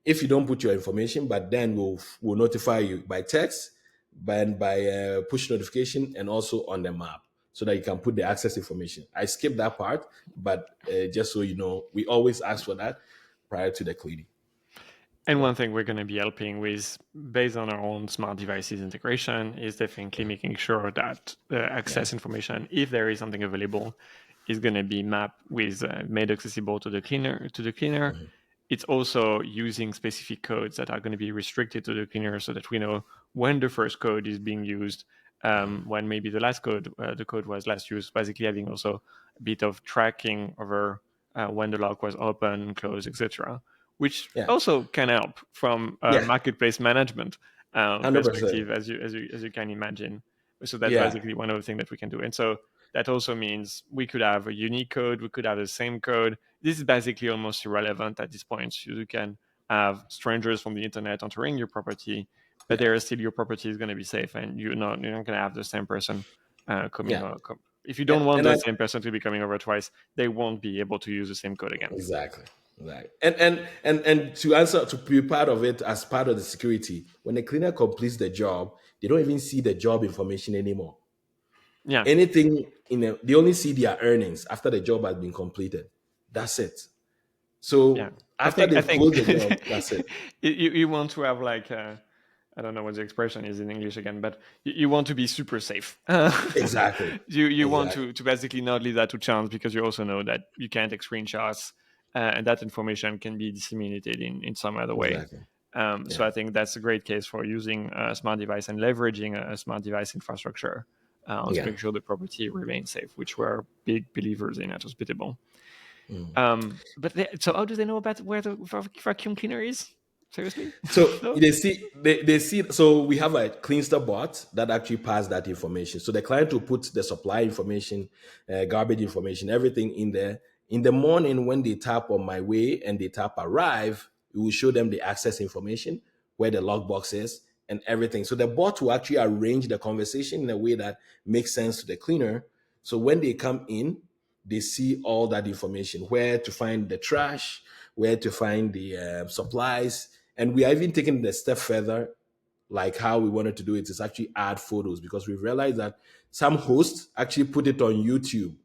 S3: if you don't put your information, but then we'll notify you by text, by push notification, and also on the map, so that you can put the access information. I skipped that part, but just so you know, we always ask for that prior to the cleaning.
S2: And one thing we're going to be helping with, based on our own smart devices integration, is definitely making sure that the access information, if there is something available, is going to be mapped with made accessible to the cleaner. Mm-hmm. It's also using specific codes that are going to be restricted to the cleaner, so that we know when the first code is being used, when maybe the last code, the code was last used. Basically, having also a bit of tracking over when the log was open, closed, etc., which also can help from marketplace management perspective, as you can imagine. So that's basically one of the things that we can do. And so that also means we could have a unique code, we could have the same code. This is basically almost irrelevant at this point. You can have strangers from the internet entering your property, but there is still, your property is going to be safe, and you're not going to have the same person coming over. If you don't want the same person to be coming over twice, they won't be able to use the same code again.
S3: Exactly. Right. And to be part of it, as part of the security, when the cleaner completes the job, they don't even see the job information anymore.
S2: Yeah.
S3: Anything they only see their earnings after the job has been completed. That's it. So after they close the job, that's it.
S2: You want to have like I don't know what the expression is in English again, but you want to be super safe.
S3: Exactly.
S2: You want to basically not leave that to chance, because you also know that you can't take screenshots, and that information can be disseminated in some other way. Exactly. So I think that's a great case for using a smart device and leveraging a smart device infrastructure to make sure the property remains safe, which we're big believers in at Hospitable. So how do they know about where the vacuum cleaner is? Seriously?
S3: So they see. So we have a Cleanster bot that actually passes that information. So the client will put the supply information, garbage information, everything in there. In the morning, when they tap on my way and they tap arrive, we will show them the access information, where the logbox is, and everything. So the bot will actually arrange the conversation in a way that makes sense to the cleaner. So when they come in, they see all that information, where to find the trash, where to find the supplies. And we are even taking the step further, like how we wanted to do it is actually add photos, because we've realized that some hosts actually put it on YouTube.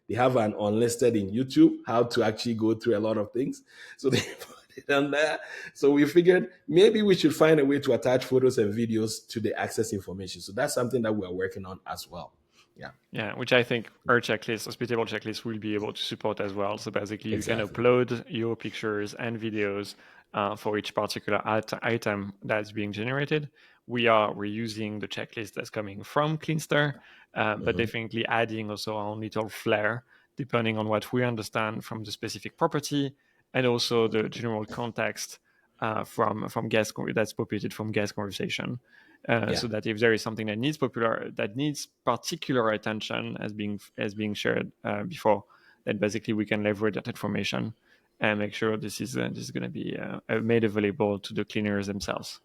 S3: They have an unlisted in YouTube, how to actually go through a lot of things. So they put it on there. So we figured maybe we should find a way to attach photos and videos to the access information. So that's something that we are working on as well.
S2: Yeah, which I think our checklist, Hospitable checklist, will be able to support as well. So basically, you can
S3: Exactly.
S2: upload your pictures and videos for each particular item that's being generated. We're using the checklist that's coming from Cleanster, but definitely adding also our own little flair, depending on what we understand from the specific property and also the general context from guest that's populated from guest conversation. So that if there is something that needs particular attention as being shared before, then basically we can leverage that information and make sure this is going to be made available to the cleaners themselves.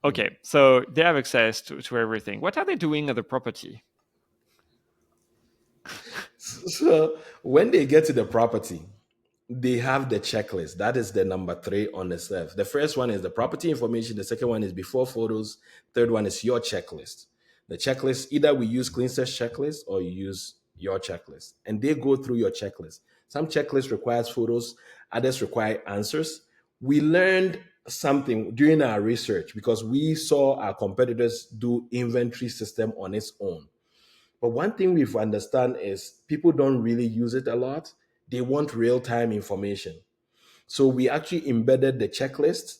S2: Okay, so they have access to everything. What are they doing at the property?
S3: So when they get to the property, they have the checklist. That is the number 3 on the left. The first one is the property information. The second one is before photos. Third one is your checklist. The checklist, either we use Cleanster's checklist or you use your checklist. And they go through your checklist. Some checklists requires photos, others require answers. We learned something during our research because we saw our competitors do inventory system on its own. But one thing we've understand is people don't really use it a lot. They want real-time information. So we actually embedded the checklist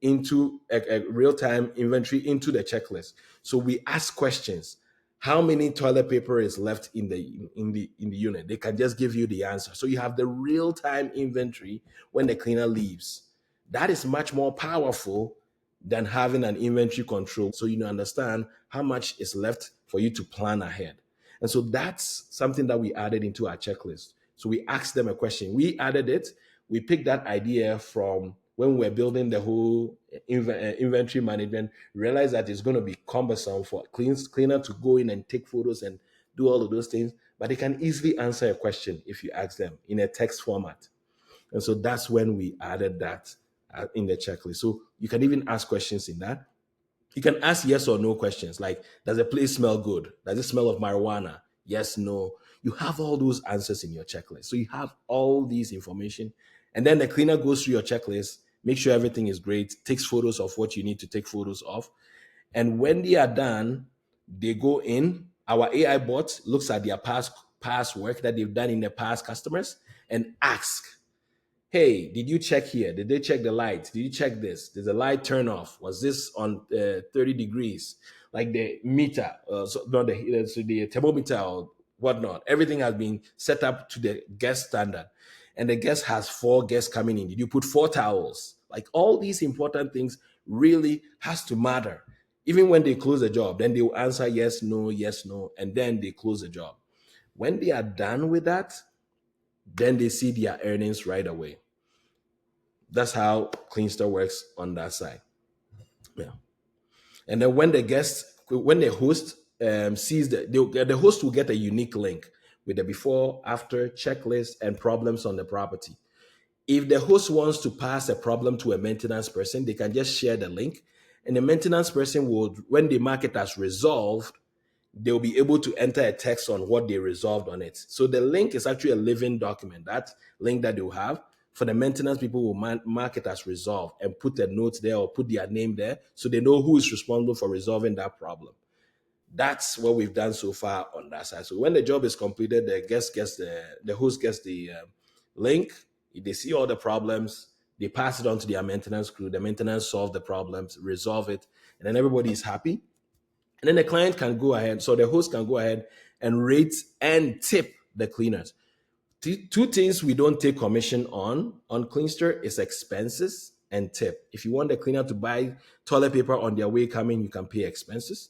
S3: into a real-time inventory into the checklist. So we ask questions. How many toilet paper is left in the unit? They can just give you the answer. So you have the real-time inventory when the cleaner leaves. That is much more powerful than having an inventory control. So you understand how much is left for you to plan ahead. And so that's something that we added into our checklist. So we asked them a question. We added it. We picked that idea from when we were building the whole inventory management, realized that it's going to be cumbersome for cleaner to go in and take photos and do all of those things. But they can easily answer a question if you ask them in a text format. And so that's when we added that in the checklist. So you can even ask questions in that. You can ask yes or no questions like, does the place smell good? Does it smell of marijuana? Yes, no. You have all those answers in your checklist. So you have all these information. And then the cleaner goes through your checklist, make sure everything is great, takes photos of what you need to take photos of. And when they are done, they go in. Our AI bot looks at their past work that they've done in the past customers and asks, hey, did you check here? Did they check the light? Did you check this? Did the light turn off? Was this on 30 degrees? Like the meter, not the thermometer or whatnot. Everything has been set up to the guest standard. And the guest has 4 guests coming in. Did you put 4 towels? Like all these important things really has to matter. Even when they close the job, then they will answer yes, no, and then they close the job. When they are done with that, then they see their earnings right away. That's how Cleanster works on that side. Yeah. And then when the host sees the host will get a unique link with the before, after checklist and problems on the property. If the host wants to pass a problem to a maintenance person, they can just share the link, and the maintenance person will, when they mark it as resolved, they'll be able to enter a text on what they resolved on it. So the link is actually a living document. That link that they'll have for the maintenance people will mark it as resolved and put a note there or put their name there so they know who is responsible for resolving that problem. That's what we've done so far on that side. So when the job is completed, the host gets the link. They see all the problems. They pass it on to their maintenance crew. The maintenance solve the problems, resolve it, and then everybody is happy. And then the client can go ahead, so the host can go ahead and rate and tip the cleaners. 2 things we don't take commission on Cleanster is expenses and tip. If you want the cleaner to buy toilet paper on their way coming, you can pay expenses.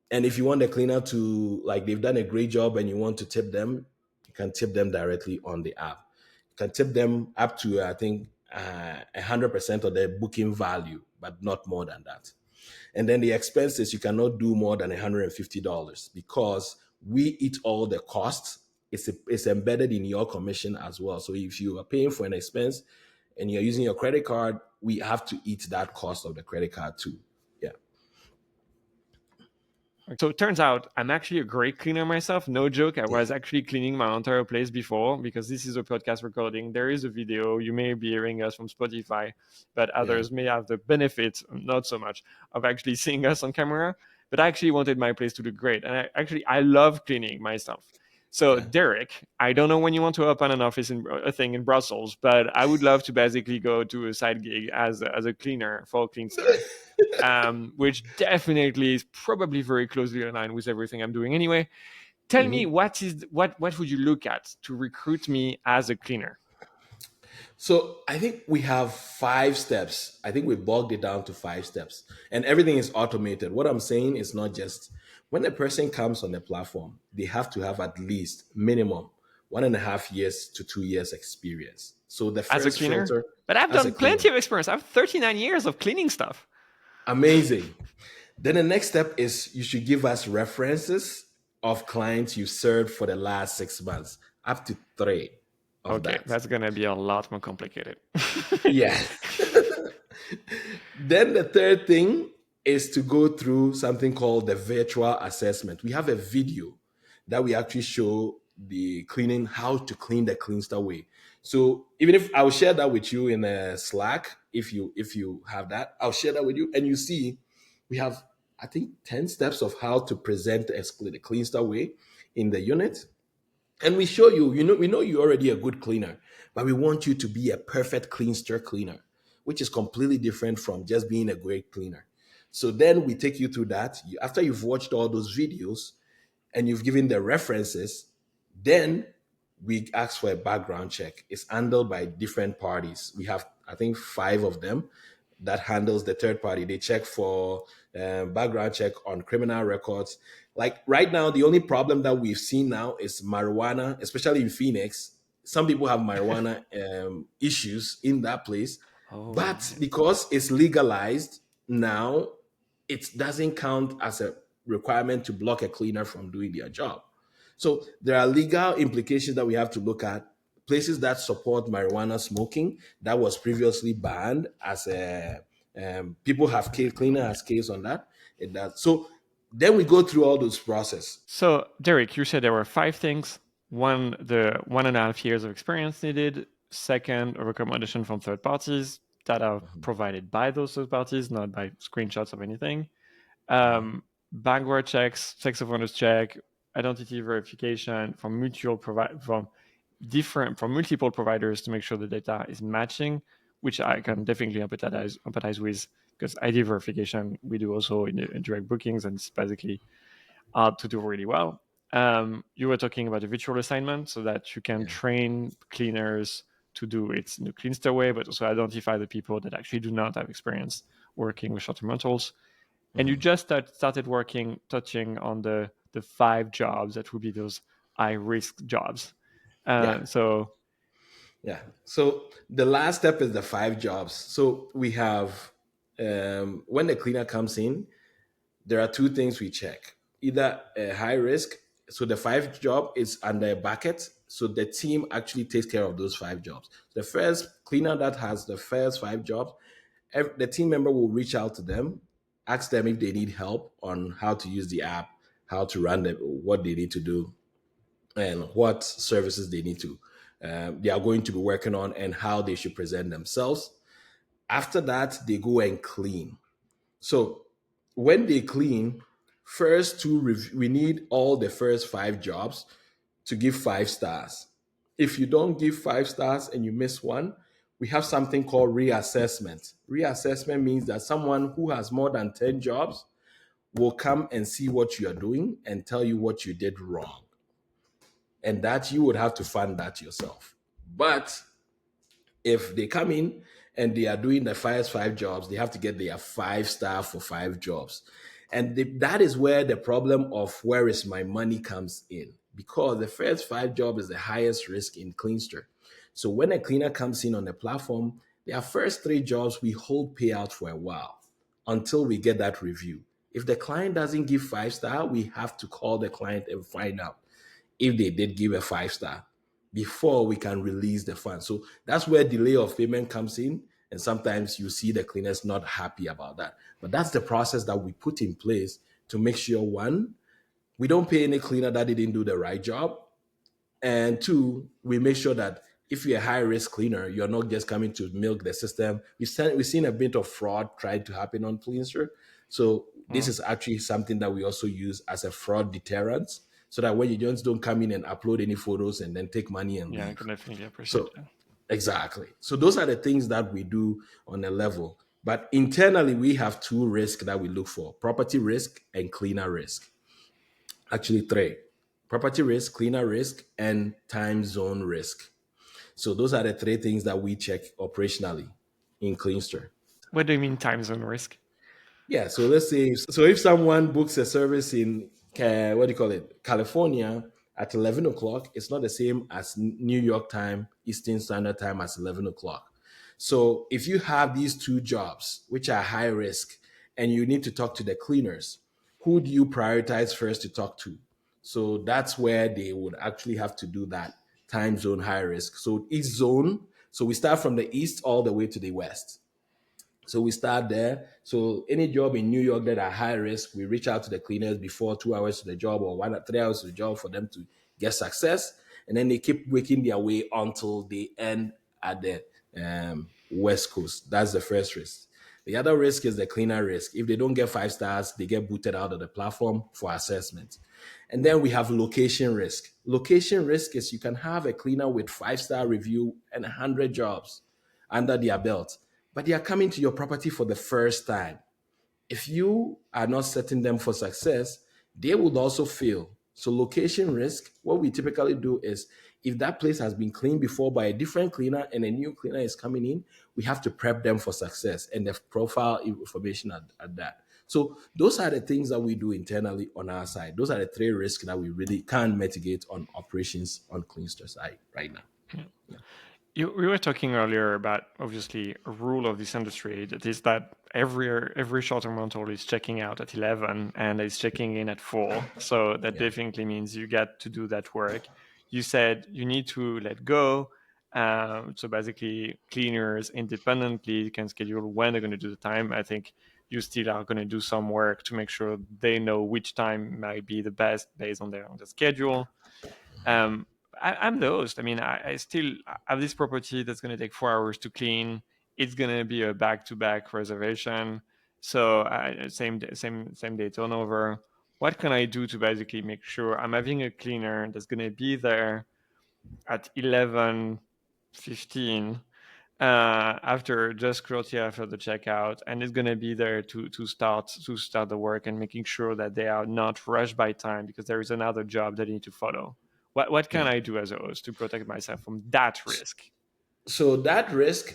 S3: And if you want the cleaner to, like they've done a great job and you want to tip them, you can tip them directly on the app. You can tip them up to, I think, 100% of their booking value, but not more than that. And then the expenses, you cannot do more than $150 because we eat all the costs. It's embedded in your commission as well. So if you are paying for an expense and you're using your credit card, we have to eat that cost of the credit card too. Yeah.
S2: So it turns out I'm actually a great cleaner myself. No joke. I was actually cleaning my entire place before because this is a podcast recording. There is a video. You may be hearing us from Spotify, but others may have the benefit, not so much, of actually seeing us on camera. but I actually wanted my place to look great. And I love cleaning myself. So Derrick, I don't know when you want to open an office a thing in Brussels, but I would love to basically go to a side gig as a cleaner for Cleanster, which definitely is probably very closely aligned with everything I'm doing anyway. Tell me, what would you look at to recruit me as a cleaner?
S3: So I think we have 5 steps. I think we bogged it down to 5 steps, and everything is automated. What I'm saying is not just when a person comes on the platform, they have to have at least minimum 1.5 years to 2 years experience. So the first
S2: as a cleaner,
S3: filter,
S2: but I've done plenty of experience. I have 39 years of cleaning stuff.
S3: Amazing. Then the next step is you should give us references of clients you served for the last 6 months, up to 3.
S2: Okay, that's going to be a lot more complicated.
S3: Yeah. Then the third thing is to go through something called the virtual assessment. We have a video that we actually show the cleaning, how to clean the Cleanster way. So even if I'll share that with you in a Slack, if you have that, I'll share that with you. And you see, we have, I think, 10 steps of how to present the Cleanster way in the unit. And we show you, we know you're already a good cleaner, but we want you to be a perfect Cleanster cleaner, which is completely different from just being a great cleaner. So then we take you through that. After you've watched all those videos and you've given the references, then we ask for a background check. It's handled by different parties. We have, I think, 5 of them that handles the third party. They check for background check on criminal records. Like right now, the only problem that we've seen now is marijuana, especially in Phoenix. Some people have marijuana issues in that place. But because it's legalized now, it doesn't count as a requirement to block a cleaner from doing their job. So there are legal implications that we have to look at. Places that support marijuana smoking that was previously banned as a people have cleaner has case on that. So then we go through all those processes.
S2: So Derrick, you said there were 5 things. One, the 1.5 years of experience needed. Second, a recommendation from third parties that are provided by those third parties, not by screenshots of anything. Background checks, sex offenders check, identity verification from multiple providers to make sure the data is matching, which I can definitely empathize with, because ID verification we do also in direct bookings, and it's basically hard to do really well. You were talking about the virtual assignment so that you can train cleaners to do it in the Cleanster way, but also identify the people that actually do not have experience working with short-term rentals. And you just started touching on the 5 jobs that would be those high-risk jobs. So
S3: the last step is the 5 jobs. So we have, when the cleaner comes in, there are 2 things we check. Either a high risk, so the 5 job is under a bucket, so the team actually takes care of those 5 jobs. The first cleaner that has the first 5 jobs, the team member will reach out to them, ask them if they need help on how to use the app, how to run them, what they need to do, and what services they need to, they are going to be working on, and how they should present themselves. After that, they go and clean. So when they clean, we need all the first 5 jobs to give 5 stars. If you don't give 5 stars and you miss one, we have something called reassessment. Reassessment means that someone who has more than 10 jobs will come and see what you are doing and tell you what you did wrong. And that you would have to fund that yourself. But if they come in and they are doing the first 5 jobs, they have to get their 5 star for 5 jobs. And that is where the problem of where is my money comes in, because the first 5 jobs is the highest risk in Cleanster. So when a cleaner comes in on the platform, their first 3 jobs, we hold payout for a while until we get that review. If the client doesn't give 5 star, we have to call the client and find out if they did give a 5 star before we can release the fund. So that's where delay of payment comes in. And sometimes you see the cleaners not happy about that. But that's the process that we put in place to make sure, 1, we don't pay any cleaner that didn't do the right job. And 2, we make sure that if you're a high-risk cleaner, you're not just coming to milk the system. We've seen a bit of fraud trying to happen on Cleanster. So This is actually something that we also use as a fraud deterrent, so that when you just don't come in and upload any photos and then take money and leave.
S2: I can definitely appreciate
S3: So
S2: that.
S3: exactly. So those are the things that we do on a level. But internally, we have two risks that we look for: property risk and cleaner risk. Actually, three: property risk, cleaner risk, and time zone risk. So those are the three things that we check operationally in Cleanster.
S2: What do you mean time zone risk?
S3: Yeah, so let's say, so if someone books a service in, what do you call it, California at 11 o'clock, it's not the same as New York time, Eastern Standard Time as 11 o'clock. So if you have these two jobs, which are high risk, and you need to talk to the cleaners, who do you prioritize first to talk to? So that's where they would actually have to do that time zone high risk. So each zone, so we start from the east all the way to the west. So we start there. So any job in New York that are high risk, we reach out to the cleaners before 2 hours to the job or 3 hours to the job for them to get success. And then they keep working their way until they end at the West Coast. That's the first risk. The other risk is the cleaner risk. If they don't get 5 stars, they get booted out of the platform for assessment. And then we have location risk. Location risk is you can have a cleaner with 5-star review and 100 jobs under their belt, but they are coming to your property for the first time. If you are not setting them for success, they would also fail. So location risk, what we typically do is if that place has been cleaned before by a different cleaner and a new cleaner is coming in, we have to prep them for success and the profile information at that. So those are the things that we do internally on our side. Those are the three risks that we really can mitigate on operations on Cleanster side right now.
S2: Yeah. We were talking earlier about obviously a rule of this industry that is that every short-term rental is checking out at 11 and is checking in at 4. So that definitely means you get to do that work. You said you need to let go. So basically, cleaners independently can schedule when they're going to do the time. I think you still are going to do some work to make sure they know which time might be the best based on their schedule. I'm the host. I mean, I still have this property that's going to take 4 hours to clean. It's going to be a back-to-back reservation. So same day turnover. What can I do to basically make sure I'm having a cleaner that's going to be there at 11:15 after just shortly after the checkout, and it's going to be there to start the work and making sure that they are not rushed by time because there is another job that they need to follow. What can I do as a host to protect myself from that risk?
S3: So that risk,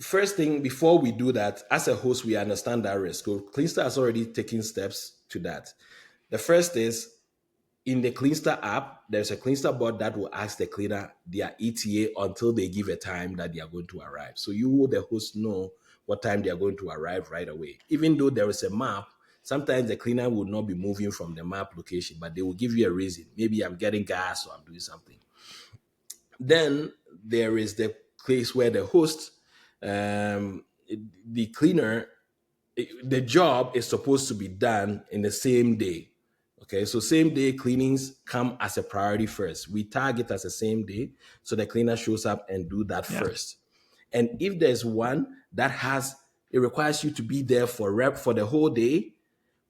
S3: first thing, before we do that, as a host, we understand that risk. So Cleanster has already taken steps to that. The first is in the Cleanster app, there's a Cleanster bot that will ask the cleaner their ETA until they give a time that they are going to arrive. So you, the host, know what time they are going to arrive right away. Even though there is a map, sometimes the cleaner will not be moving from the map location, but they will give you a reason. Maybe I'm getting gas or I'm doing something. Then there is the place where the host, the cleaner, the job is supposed to be done in the same day. Okay, so same day cleanings come as a priority first. We target as a same day, so the cleaner shows up and do that first. And if there's one that it requires you to be there for the whole day,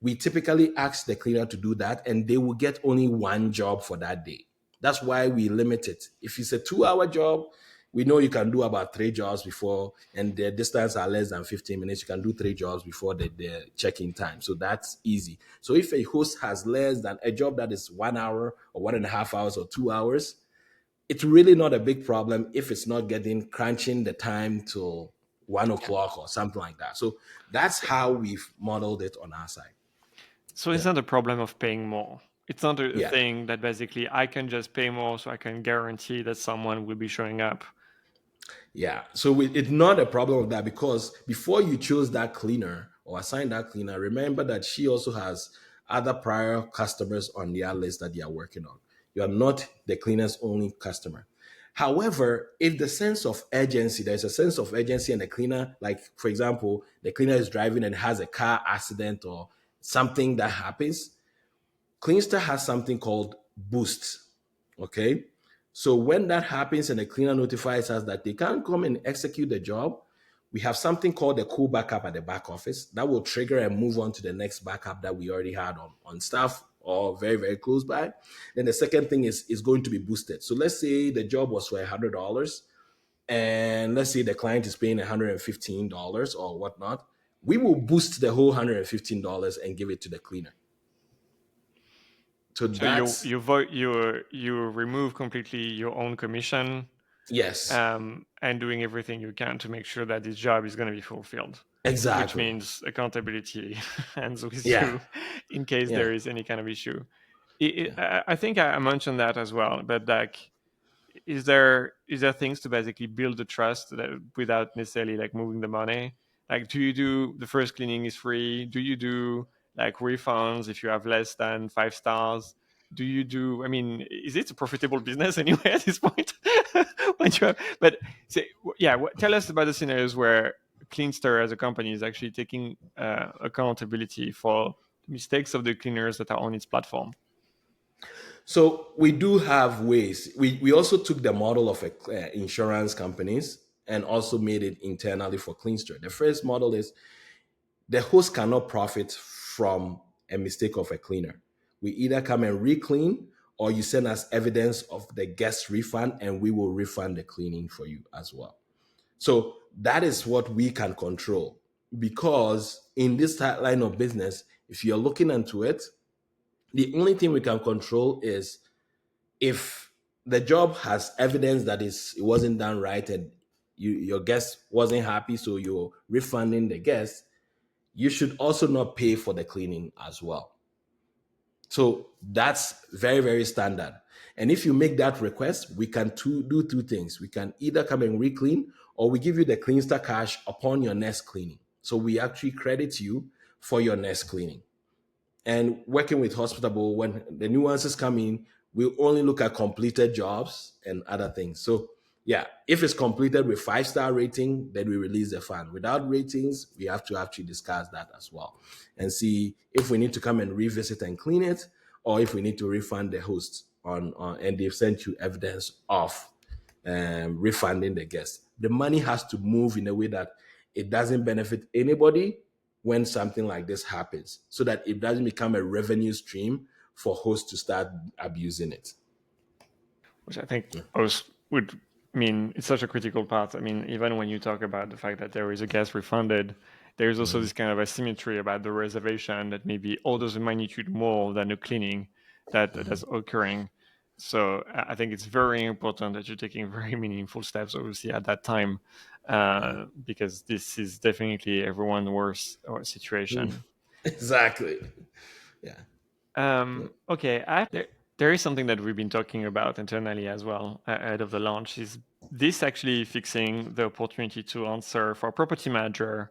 S3: we typically ask the cleaner to do that, and they will get only one job for that day. That's why we limit it. If it's a 2-hour job, we know you can do about 3 jobs before, and the distance are less than 15 minutes. You can do 3 jobs before the check-in time. So that's easy. So if a host has less than a job that is 1 hour or 1.5 hours or 2 hours, it's really not a big problem if it's not crunching the time till 1 o'clock or something like that. So that's how we've modeled it on our side.
S2: So it's not a problem of paying more. It's not a thing that basically I can just pay more so I can guarantee that someone will be showing up.
S3: Yeah. So it's not a problem of that, because before you chose that cleaner or assign that cleaner, remember that she also has other prior customers on their list that they are working on. You are not the cleaner's only customer. However, if there's a sense of urgency, and the cleaner, like for example, the cleaner is driving and has a car accident or something that happens, Cleanster has something called Boost. Okay. So when that happens and the cleaner notifies us that they can't come and execute the job, We have something called the cool backup at the back office that will trigger and move on to the next backup that we already had on staff or very, very close by. Then the second thing is going to be boosted. So let's say the job was for $100 and let's say the client is paying $115 or whatnot. We will boost the whole $115 and give it to the cleaner. So that's
S2: you remove completely your own commission.
S3: Yes.
S2: And doing everything you can to make sure that this job is going to be fulfilled.
S3: Exactly.
S2: Which means accountability ends with
S3: Yeah.
S2: you in case
S3: Yeah.
S2: there is any kind of issue. I think I mentioned that as well, but like, is there things to basically build the trust that without necessarily like moving the money? Like, do you do the first cleaning is free? Do you do like refunds if you have less than 5 stars? Do you do, I mean, is it a profitable business anyway at this point? When you have, but say, yeah, tell us about the scenarios where Cleanster as a company is actually taking accountability for mistakes of the cleaners that are on its platform.
S3: So we do have ways. We also took the model of insurance companies and also made it internally for Cleanster. The first model is the host cannot profit from a mistake of a cleaner. We either come and re-clean or you send us evidence of the guest refund and we will refund the cleaning for you as well. So that is what we can control, because in this line of business, if you're looking into it, the only thing we can control is if the job has evidence that it wasn't done right and your guest wasn't happy, so you're refunding the guest, you should also not pay for the cleaning as well. So that's very, very standard. And if you make that request, we can do two things. We can either come and re-clean, or we give you the Cleanster cash upon your next cleaning. So we actually credit you for your next cleaning. And working with Hospitable, when the nuances come in, we only look at completed jobs and other things. So yeah, if it's completed with 5-star rating, then we release the fund. Without ratings, we have to actually discuss that as well and see if we need to come and revisit and clean it, or if we need to refund the host on and they've sent you evidence of refunding the guest. The money has to move in a way that it doesn't benefit anybody when something like this happens, so that it doesn't become a revenue stream for hosts to start abusing it.
S2: Which I think would mean it's such a critical part. I mean, even when you talk about the fact that there is a guest refunded, there is also this kind of asymmetry about the reservation that may be orders of magnitude more than the cleaning that is occurring. So I think it's very important that you're taking very meaningful steps, obviously, at that time, because this is definitely everyone's worst situation.
S3: Exactly. Yeah.
S2: Okay. There is something that we've been talking about internally as well ahead of the launch. Is this actually fixing the opportunity to answer for a property manager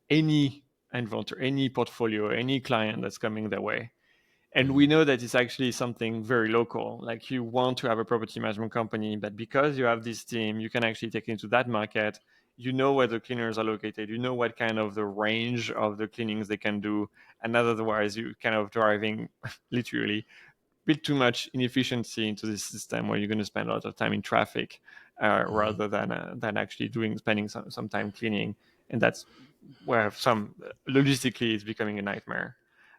S2: any inventory, any portfolio, any client that's coming their way? And we know that it's actually something very local. Like, you want to have a property management company, but because you have this team, you can actually take into that market. You know where the cleaners are located. You know what kind of the range of the cleanings they can do. And otherwise, you're kind of driving literally bit too much inefficiency into this system where you're going to spend a lot of time in traffic rather than actually spending some time cleaning. And that's where some logistically it's becoming a nightmare.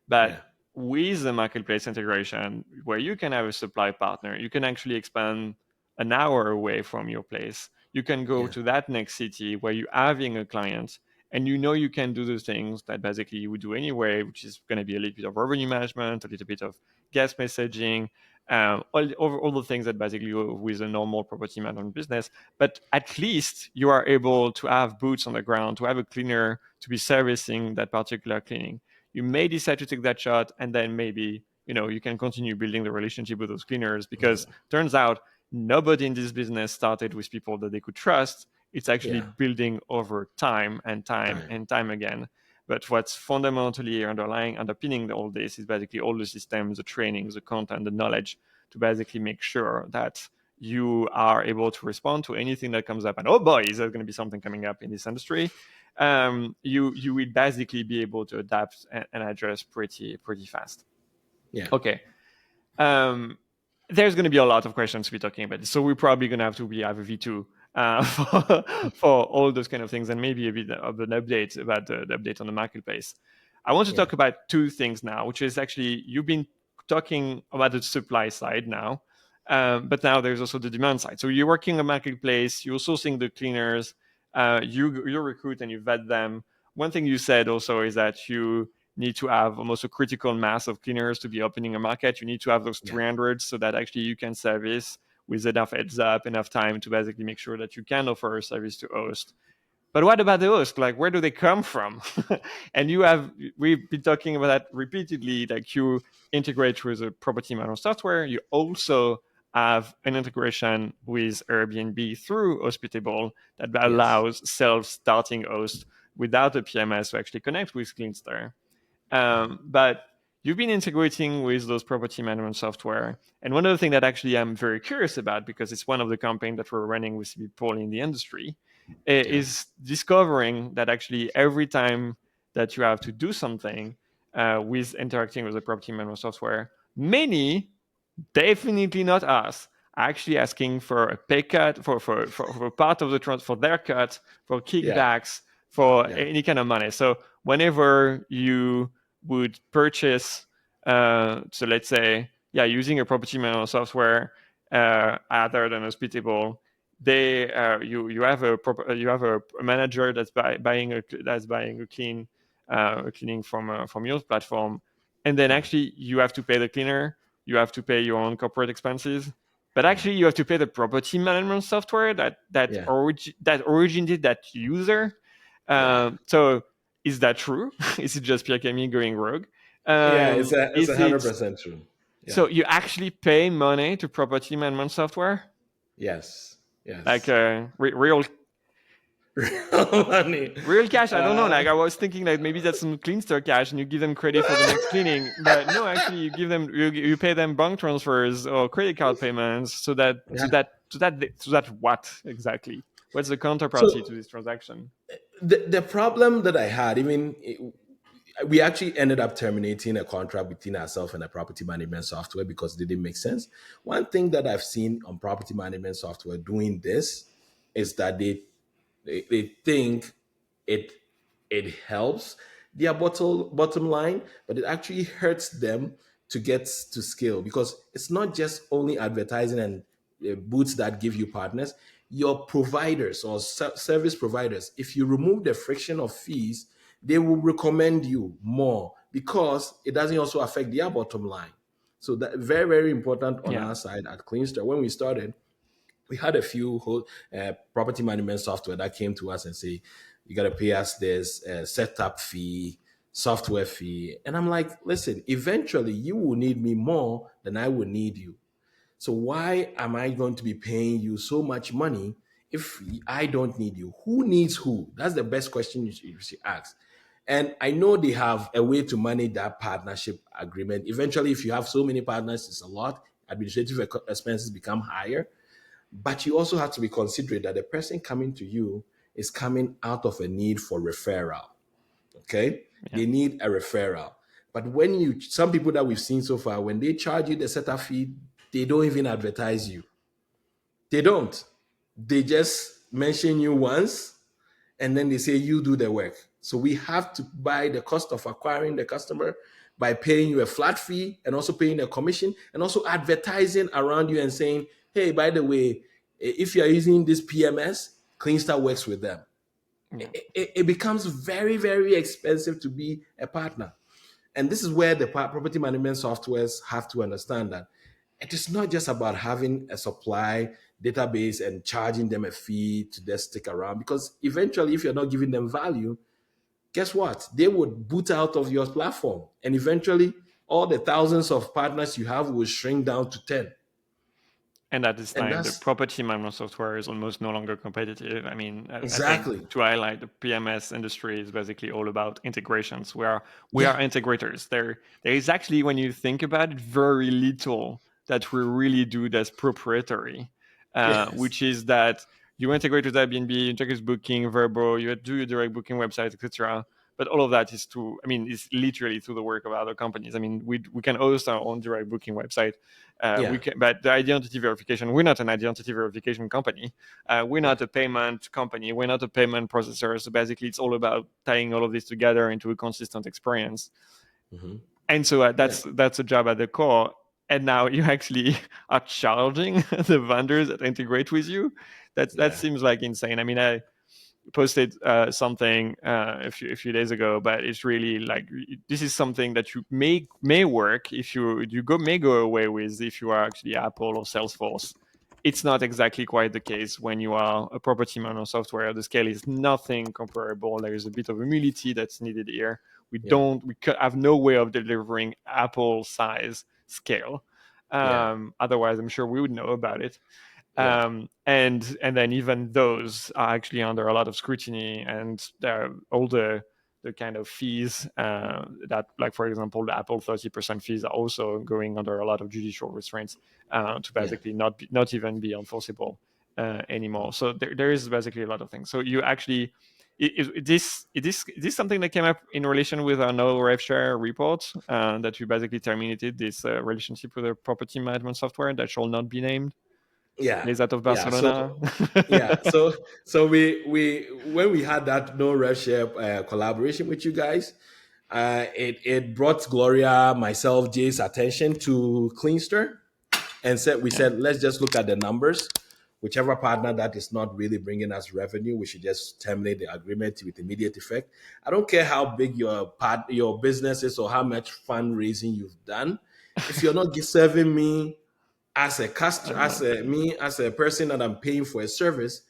S2: But with the marketplace integration, where you can have a supply partner, you can actually expand an hour away from your place. You can go to that next city where you're having a client, and you know you can do the things that basically you would do anyway, which is going to be a little bit of revenue management, a little bit of guest messaging, all the things that basically go with a normal property management business. But at least you are able to have boots on the ground, to have a cleaner to be servicing that particular cleaning. You may decide to take that shot, and then maybe you can continue building the relationship with those cleaners, because turns out nobody in this business started with people that they could trust. It's actually building over time and time again. But what's fundamentally underpinning all this is basically all the systems, the trainings, the content, the knowledge, to basically make sure that you are able to respond to anything that comes up. And oh boy, is there going to be something coming up in this industry? You will basically be able to adapt and adjust pretty fast.
S3: Yeah.
S2: Okay. There's going to be a lot of questions to be talking about. So we're probably going to have a V2 for all those kind of things, and maybe a bit of an update about the update on the marketplace. I want to talk about two things now, which is actually you've been talking about the supply side now, but now there's also the demand side. So you're working on a marketplace, you're sourcing the cleaners, you recruit and you vet them. One thing you said also is that you need to have almost a critical mass of cleaners to be opening a market. You need to have those 300 so that actually you can service with enough heads up, enough time to basically make sure that you can offer a service to host. But what about the host? Like, where do they come from? And we've been talking about that repeatedly. Like, you integrate with a property management software. You also have an integration with Airbnb through Hospitable that allows self-starting hosts without a PMS to actually connect with Cleanster. But you've been integrating with those property management software. And one of the things that actually I'm very curious about, because it's one of the campaigns that we're running with people in the industry, is discovering that actually every time that you have to do something with interacting with the property management software, many, definitely not us, are actually asking for a pay cut, for part of the for their cut, for kickbacks, for any kind of money. So whenever you would purchase, so let's say, using a property management software other than Hospitable, you have a manager that's buying a cleaning from your platform, and then actually you have to pay the cleaner, you have to pay your own corporate expenses, but actually you have to pay the property management software that originated that user. So is that true? Is it just Pierre-Camille going rogue?
S3: It's 100% true.
S2: Yeah. So you actually pay money to property management software?
S3: Yes.
S2: Like real
S3: money.
S2: Real cash? I don't know. Like, I was thinking that maybe that's some Cleanster cash and you give them credit for the next cleaning. But no, actually you give them, you pay them bank transfers or credit card payments so that what exactly? What's the counterparty to this transaction?
S3: The problem that I had, we actually ended up terminating a contract between ourselves and a property management software because it didn't make sense. One thing that I've seen on property management software doing this is that they think it helps their bottom line, but it actually hurts them to get to scale, because it's not just only advertising and booths that give you partners. Your providers or service providers, if you remove the friction of fees, they will recommend you more because it doesn't also affect their bottom line. So that very, very important on our side at Cleanster. When we started, we had a few property management software that came to us and say, you got to pay us this setup fee, software fee. And I'm like, listen, eventually you will need me more than I will need you. So why am I going to be paying you so much money if I don't need you? Who needs who? That's the best question you should ask. And I know they have a way to manage that partnership agreement. Eventually, if you have so many partners, it's a lot. Administrative expenses become higher. But you also have to be considerate that the person coming to you is coming out of a need for referral. Okay? Yeah. They need a referral. But when some people that we've seen so far, when they charge you the setup fee, they don't even advertise you. They don't. They just mention you once and then they say you do the work. So we have to buy the cost of acquiring the customer by paying you a flat fee and also paying a commission and also advertising around you and saying, hey, by the way, if you're using this PMS, Cleanster works with them. Yeah. It becomes very, very expensive to be a partner. And this is where the property management softwares have to understand that it is not just about having a supply database and charging them a fee to just stick around, because eventually if you're not giving them value, guess what? They would boot out of your platform. And eventually all the thousands of partners you have will shrink down to 10.
S2: And at this time, the property management software is almost no longer competitive. I mean,
S3: exactly.
S2: I think to highlight, the PMS industry is basically all about integrations. We are integrators. There is actually, when you think about it, very little that we really do that's proprietary, which is that you integrate with Airbnb, you integrate with Booking, Vrbo, you do your direct booking website, etc. But all of that is is literally through the work of other companies. I mean, we can host our own direct booking website. But the identity verification, we're not an identity verification company. We're not a payment company. We're not a payment processor. So basically, it's all about tying all of this together into a consistent experience.
S3: Mm-hmm.
S2: And so that's a job at the core. And now you actually are charging the vendors that integrate with you. That seems like insane. I mean, I posted something a few days ago, but it's really like, this is something that you may work if you may go away with if you are actually Apple or Salesforce. It's not exactly quite the case when you are a property management software. The scale is nothing comparable. There is a bit of humility that's needed here. We have no way of delivering Apple size scale. Otherwise, I'm sure we would know about it. And then even those are actually under a lot of scrutiny, and all the kind of fees that, like, for example, the Apple 30% fees are also going under a lot of judicial restraints to basically not even be enforceable anymore. So there is basically a lot of things. So you actually, is this something that came up in relation with our no rev share report, that you basically terminated this relationship with a property management software that shall not be named? Is that of Barcelona?
S3: So we when we had that no rev share collaboration with you guys, it brought Gloria, myself, Jay's attention to Cleanster, and said, let's just look at the numbers. Whichever partner that is not really bringing us revenue, we should just terminate the agreement with immediate effect. I don't care how big your business is or how much fundraising you've done. If you're not serving me as a customer, as a person that I'm paying for a service,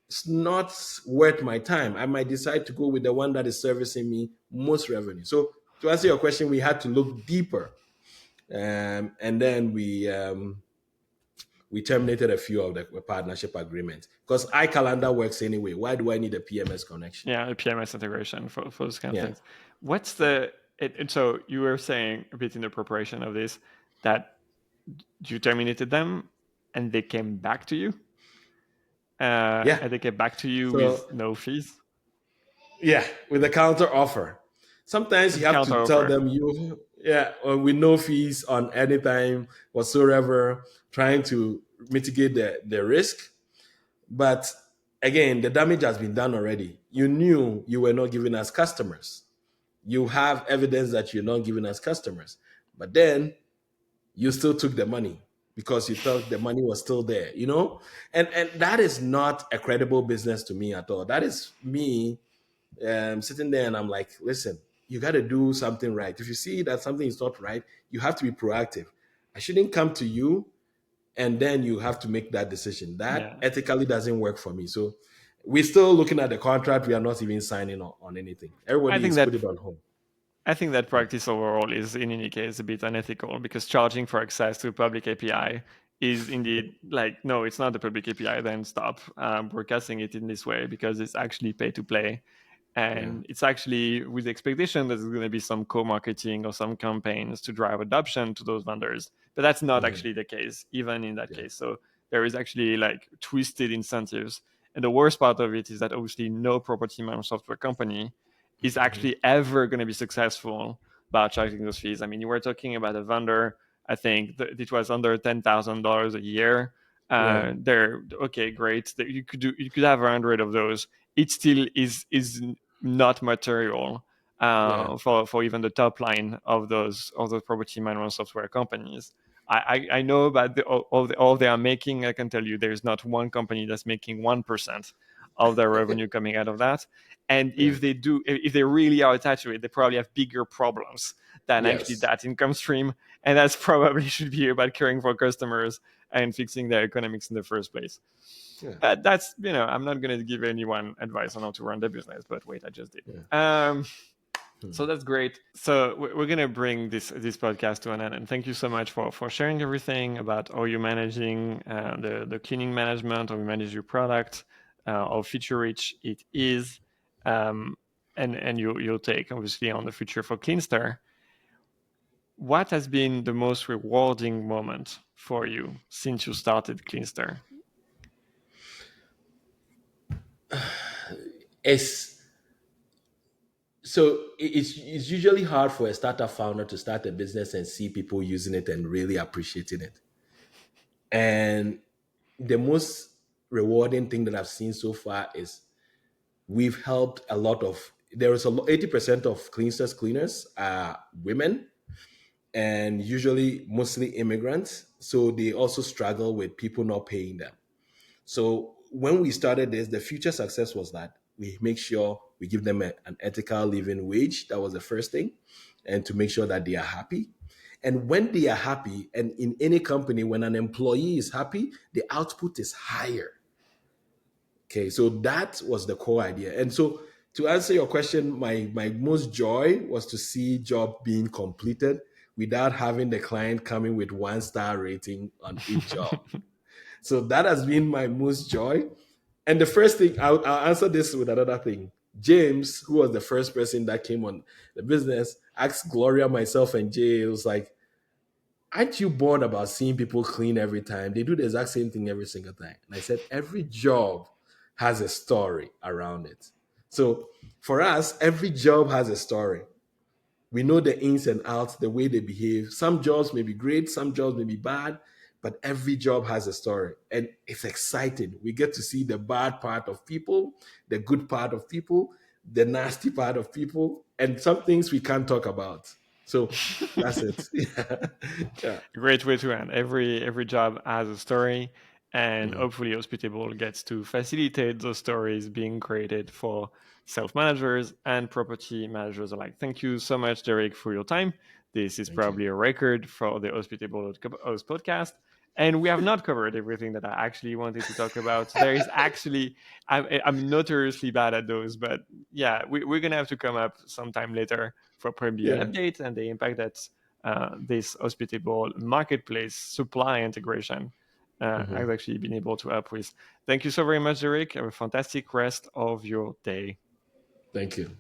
S3: it's not worth my time. I might decide to go with the one that is servicing me most revenue. So to answer your question, we had to look deeper, and then we terminated a few of the partnership agreements because iCalendar works anyway. Why do I need a PMS connection?
S2: Yeah, a PMS integration for those kind of things. What's and so you were saying a bit in the preparation of this that you terminated them and they came back to you? And they came back to you with no fees?
S3: Yeah, with a counter offer. Sometimes you have to tell them with no fees on any time whatsoever, trying to mitigate the risk. But again, the damage has been done already. You knew you were not giving us customers. You have evidence that you're not giving us customers. But then you still took the money because you thought the money was still there, And that is not a credible business to me at all. That is me sitting there and I'm like, listen, you got to do something right. If you see that something is not right, you have to be proactive. I shouldn't come to you and then you have to make that decision. That ethically doesn't work for me. So we're still looking at the contract. We are not even signing on anything. Everybody is put it on hold.
S2: I think that practice overall is, in any case, a bit unethical, because charging for access to a public API is indeed like, no, it's not the public API, then stop broadcasting it in this way, because it's actually pay to play. And it's actually with the expectation that there's going to be some co-marketing or some campaigns to drive adoption to those vendors. But that's not actually the case, even in that case. So there is actually like twisted incentives. And the worst part of it is that obviously no property management software company is actually ever going to be successful by charging those fees. I mean, you were talking about a vendor, I think it was under $10,000 a year. They're okay, great. You could have 100 of those. It still is not material for even the top line of those property management software companies. I know about all they are making. I can tell you there's not one company that's making 1% of their revenue coming out of that. And if they really are attached to it, they probably have bigger problems than actually that income stream. And that's probably should be about caring for customers and fixing their economics in the first place. That's, I'm not going to give anyone advice on how to run their business, but wait, I just did. So that's great. So we're going to bring this podcast to an end. And thank you so much for sharing everything about how you're managing the cleaning management, how you manage your product, how feature rich it is, and you'll take obviously on the future for Cleanster. What has been the most rewarding moment for you since you started Cleanster?
S3: It's So it's usually hard for a startup founder to start a business and see people using it and really appreciating it. And the most rewarding thing that I've seen so far is we've helped a lot of, there is 80% of Cleanster's cleaners are women, and usually mostly immigrants. So they also struggle with people not paying them. So when we started this, the future success was that we make sure we give them an ethical living wage. That was the first thing. And to make sure that they are happy. And when they are happy, and in any company, when an employee is happy, the output is higher. Okay, so that was the core idea. And so to answer your question, my most joy was to see job being completed without having the client coming with 1-star rating on each job. So that has been my most joy. And the first thing, I'll answer this with another thing. James, who was the first person that came on the business, asked Gloria, myself, and Jay, it was like, aren't you bored about seeing people clean every time? They do the exact same thing every single time. And I said, every job has a story around it. So for us, every job has a story. We know the ins and outs, the way they behave. Some jobs may be great, some jobs may be bad, but every job has a story. And it's exciting. We get to see the bad part of people, the good part of people, the nasty part of people, and some things we can't talk about. So that's it. Yeah.
S2: Great way to end. Every job has a story, and hopefully Hospitable gets to facilitate those stories being created for self-managers and property managers alike. Thank you so much, Derrick, for your time. This is probably a record for the Hospitable Host podcast. And we have not covered everything that I actually wanted to talk about. There is actually, I'm notoriously bad at those, but yeah, we're going to have to come up sometime later for probably an update and the impact that this Hospitable Marketplace supply integration has actually been able to help with. Thank you so very much, Derrick. Have a fantastic rest of your day.
S3: Thank you.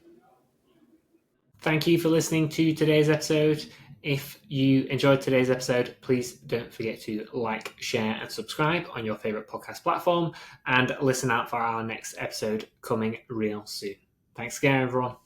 S1: Thank you for listening to today's episode. If you enjoyed today's episode, please don't forget to like, share, and subscribe on your favorite podcast platform, and listen out for our next episode coming real soon. Thanks again, everyone.